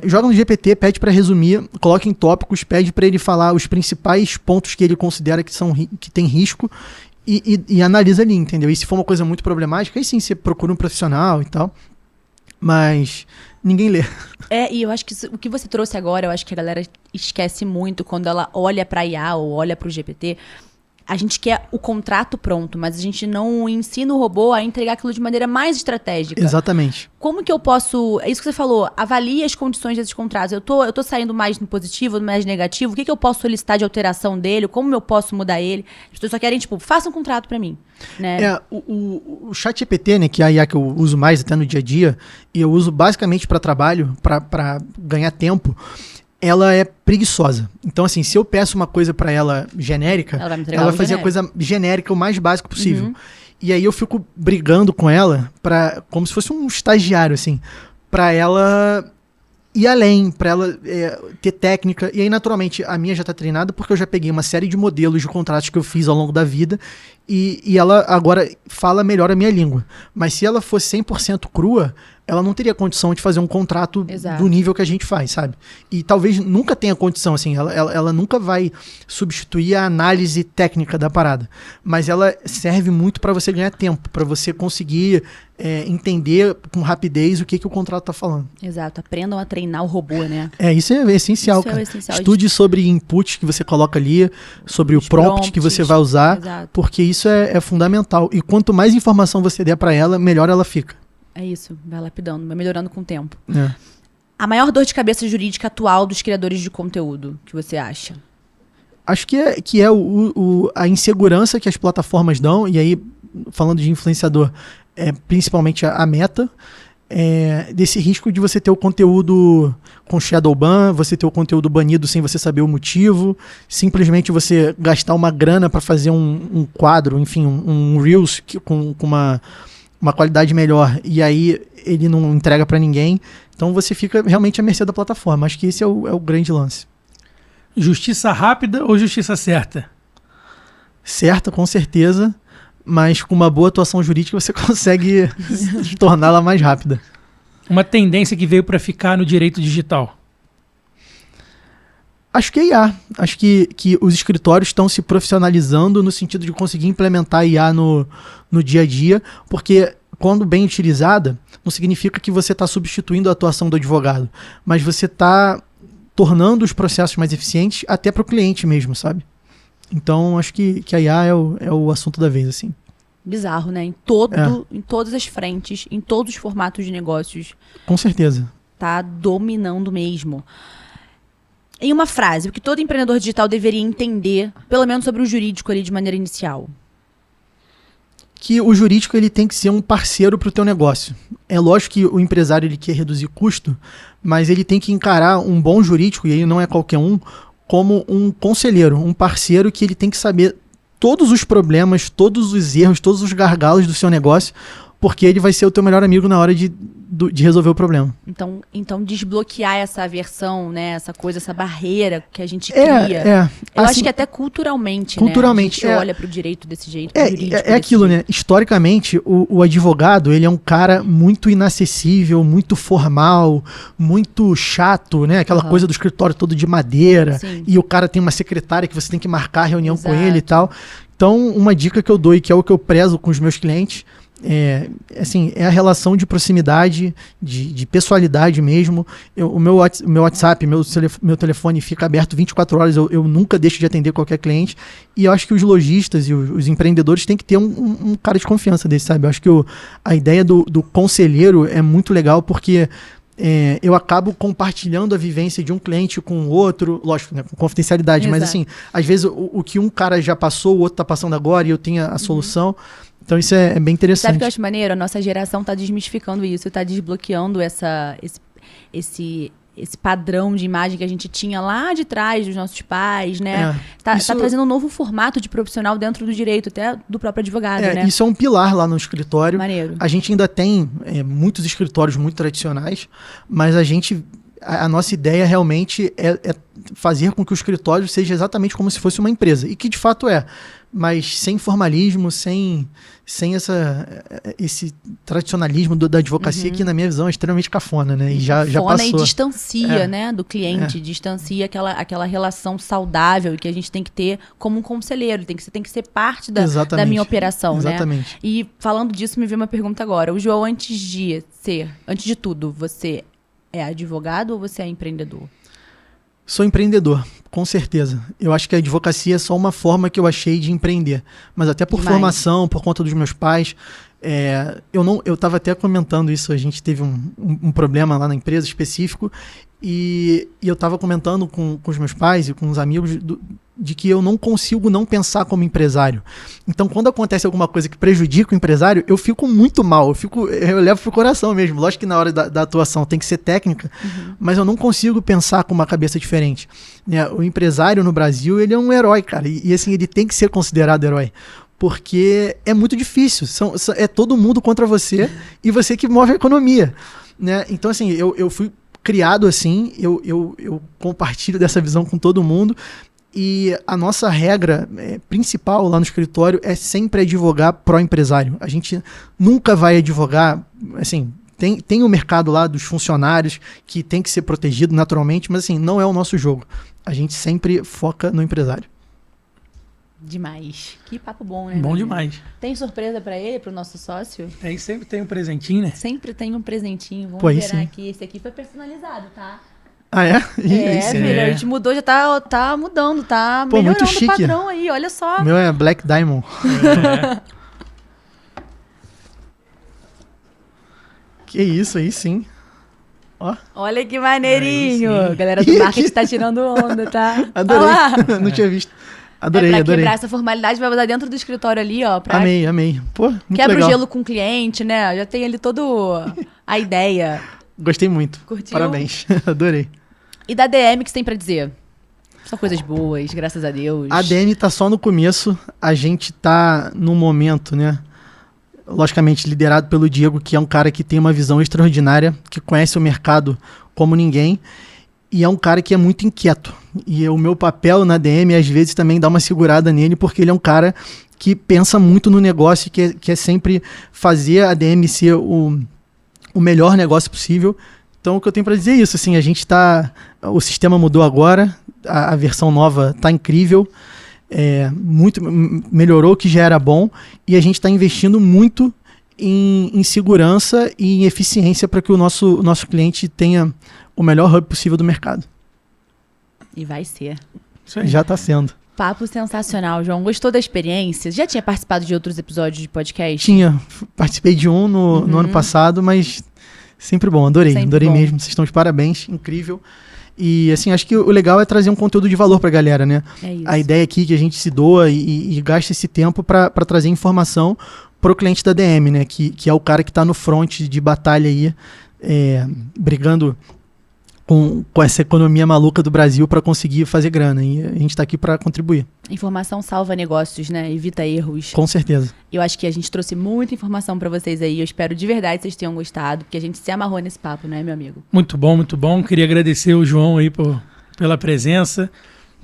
Joga no GPT, pede para resumir, coloca em tópicos, pede para ele falar os principais pontos que ele considera que tem risco, e analisa ali, entendeu? E se for uma coisa muito problemática, aí sim você procura um profissional e tal. Mas ninguém lê. E eu acho que o que você trouxe agora, eu acho que a galera esquece muito quando ela olha para IA ou olha para o GPT. A gente quer o contrato pronto, mas a gente não ensina o robô a entregar aquilo de maneira mais estratégica. Exatamente. Como que eu posso... É isso que você falou, avalie as condições desses contratos. Eu tô saindo mais no positivo, mais no negativo. O que eu posso solicitar de alteração dele? Como eu posso mudar ele? As pessoas só querem, faça um contrato para mim. Né? O ChatGPT, né, que é a IA que eu uso mais até no dia a dia, e eu uso basicamente para trabalho, para ganhar tempo, ela é preguiçosa. Então, assim, se eu peço uma coisa para ela genérica, ela vai fazer a coisa genérica o mais básico possível. Uhum. E aí eu fico brigando com ela, como se fosse um estagiário, assim, para ela ir além, para ela ter técnica. E aí, naturalmente, a minha já está treinada porque eu já peguei uma série de modelos de contratos que eu fiz ao longo da vida e ela agora fala melhor a minha língua. Mas se ela fosse 100% crua, ela não teria condição de fazer um contrato do nível que a gente faz, sabe? E talvez nunca tenha condição, assim, ela nunca vai substituir a análise técnica da parada. Mas ela serve muito para você ganhar tempo, para você conseguir entender com rapidez o que o contrato tá falando. Exato, aprendam a treinar o robô, né? Isso é essencial, cara. Estude sobre inputs que você coloca ali, sobre o prompt que você vai usar, porque isso é fundamental. E quanto mais informação você der para ela, melhor ela fica. É isso, vai lapidando, vai melhorando com o tempo. A maior dor de cabeça jurídica atual dos criadores de conteúdo, que você acha? Acho que é a insegurança que as plataformas dão, e aí, falando de influenciador, principalmente a Meta, desse risco de você ter o conteúdo com shadow ban, você ter o conteúdo banido sem você saber o motivo, simplesmente você gastar uma grana para fazer um quadro, enfim, um Reels com uma qualidade melhor, e aí ele não entrega para ninguém. Então você fica realmente à mercê da plataforma. Acho que esse é o grande lance. Justiça rápida ou justiça certa? Certa, com certeza, mas com uma boa atuação jurídica você consegue torná-la mais rápida. Uma tendência que veio para ficar no direito digital? Acho que é IA. Acho que os escritórios estão se profissionalizando no sentido de conseguir implementar IA no dia a dia, porque quando bem utilizada, não significa que você está substituindo a atuação do advogado, mas você está tornando os processos mais eficientes até para o cliente mesmo, sabe? Então, acho que a IA é o assunto da vez, assim. Bizarro, né? Em todas as frentes, em todos os formatos de negócios. Com certeza. Tá dominando mesmo. Em uma frase, o que todo empreendedor digital deveria entender, pelo menos sobre o jurídico ali de maneira inicial? Que o jurídico ele tem que ser um parceiro para o teu negócio. É lógico que o empresário ele quer reduzir custo, mas ele tem que encarar um bom jurídico, e aí não é qualquer um, como um conselheiro, um parceiro que ele tem que saber todos os problemas, todos os erros, todos os gargalos do seu negócio, porque ele vai ser o teu melhor amigo na hora de resolver o problema. Então desbloquear essa aversão, né? Essa coisa, essa barreira que a gente cria. Eu assim, acho que até culturalmente, né? A gente olha para o direito desse jeito. É aquilo, né? Historicamente, o advogado, ele é um cara muito inacessível, muito formal, muito chato, né? Aquela coisa do escritório todo de madeira. Sim. E o cara tem uma secretária que você tem que marcar a reunião Exato. com ele e tal. Então, uma dica que eu dou e que é o que eu prezo com os meus clientes é a relação de proximidade, de pessoalidade mesmo. O meu WhatsApp, meu telefone fica aberto 24 horas, eu nunca deixo de atender qualquer cliente, e eu acho que os lojistas e os empreendedores têm que ter um cara de confiança desse, sabe? Eu acho que a ideia do conselheiro é muito legal, porque eu acabo compartilhando a vivência de um cliente com o outro, lógico, né, com confidencialidade, Exato. mas assim, às vezes o que um cara já passou, o outro está passando agora, e eu tenho a solução. Então isso é bem interessante. Sabe o que eu acho maneiro? A nossa geração tá desmistificando isso, tá desbloqueando esse padrão de imagem que a gente tinha lá de trás dos nossos pais, né? Tá trazendo um novo formato de profissional dentro do direito, até do próprio advogado, né? Isso é um pilar lá no escritório. Maneiro. A gente ainda tem muitos escritórios muito tradicionais, mas a nossa ideia realmente é fazer com que o escritório seja exatamente como se fosse uma empresa, e que de fato mas sem formalismo, sem esse tradicionalismo da advocacia, que na minha visão é extremamente cafona, né? E já passou. E distancia, né, do cliente, distancia aquela relação saudável que a gente tem que ter como um conselheiro, tem que ser parte da minha operação, exatamente. Né? E falando disso, me veio uma pergunta agora. O João, antes de tudo, você é advogado ou você é empreendedor? Sou empreendedor, com certeza. Eu acho que a advocacia é só uma forma que eu achei de empreender. Mas até por formação, por conta dos meus pais. Eu estava até comentando isso, a gente teve um problema lá na empresa específico, e eu estava comentando com os meus pais e com os amigos de que eu não consigo não pensar como empresário. Então, quando acontece alguma coisa que prejudica o empresário, eu fico muito mal, eu levo pro coração mesmo. Lógico que na hora da atuação tem que ser técnica, mas eu não consigo pensar com uma cabeça diferente. O empresário no Brasil, ele é um herói, cara, e assim, ele tem que ser considerado herói. Porque é muito difícil, é todo mundo contra você e você que move a economia, né? Então, assim, eu fui criado assim, eu compartilho dessa visão com todo mundo, e a nossa regra principal lá no escritório é sempre advogar pró-empresário. A gente nunca vai advogar, assim, tem o mercado lá dos funcionários que tem que ser protegido naturalmente, mas assim, não é o nosso jogo. A gente sempre foca no empresário. Demais. Que papo bom, né? Bom demais. Tem surpresa pra ele, pro nosso sócio? Sempre tem um presentinho, né? Sempre tem um presentinho. Vamos virar aqui. Esse aqui foi personalizado, tá? Ah, é? Filho, a gente mudou, já tá mudando, tá melhorando muito chique. O padrão aí, olha só. O meu é Black Diamond. Que isso aí, sim. Ó. Olha que maneirinho. Galera do marketing tá tirando onda, tá? Adorei. Não tinha visto. Adorei. Quebrar essa formalidade, vai usar dentro do escritório ali, ó. Amei. Pô, muito quebra legal. o gelo com o cliente, né? Já tem ali todo a ideia. Gostei muito. Curtiu? Parabéns. Adorei. E da DM, o que você tem pra dizer? Só coisas boas, graças a Deus. A DM tá só no começo. A gente tá num momento, né? Logicamente liderado pelo Diego, que é um cara que tem uma visão extraordinária, que conhece o mercado como ninguém, e é um cara que é muito inquieto. E o meu papel na DM, às vezes, também dá uma segurada nele, porque ele é um cara que pensa muito no negócio, que é sempre fazer a DM ser o melhor negócio possível. Então, o que eu tenho para dizer é isso, assim, o sistema mudou agora, a versão nova tá incrível, muito melhorou o que já era bom, e a gente está investindo muito em segurança e em eficiência para que o nosso cliente tenha o melhor hub possível do mercado. E vai ser. Já está sendo. Papo sensacional, João. Gostou da experiência? Já tinha participado de outros episódios de podcast? Participei de um no ano passado, mas sempre bom, adorei Sempre bom. Mesmo, vocês estão de parabéns, incrível. E assim, acho que o legal é trazer um conteúdo de valor pra galera, né? É isso. A ideia aqui é que a gente se doa e gasta esse tempo para trazer informação pro cliente da DM, né? Que é o cara que tá no front de batalha aí, brigando com essa economia maluca do Brasil para conseguir fazer grana. E a gente tá aqui para contribuir. Informação salva negócios, né? Evita erros. Com certeza. Eu acho que a gente trouxe muita informação pra vocês aí. Eu espero de verdade que vocês tenham gostado, porque a gente se amarrou nesse papo, né, meu amigo? Muito bom, muito bom. Queria agradecer o João aí pela presença,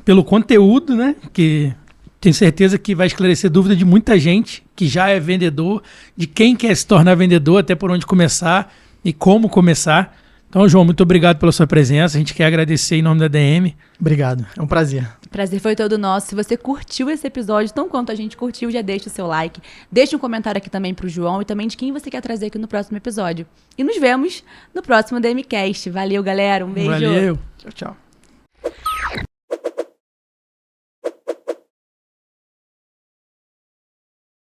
pelo conteúdo, né? Que tenho certeza que vai esclarecer dúvida de muita gente que já é vendedor, de quem quer se tornar vendedor, até por onde começar e como começar. Então, João, muito obrigado pela sua presença. A gente quer agradecer em nome da DM. Obrigado, é um prazer. O prazer foi todo nosso. Se você curtiu esse episódio, tão quanto a gente curtiu, já deixa o seu like. Deixa um comentário aqui também pro João e também de quem você quer trazer aqui no próximo episódio. E nos vemos no próximo DMcast. Valeu, galera. Um beijo. Valeu. Tchau, tchau.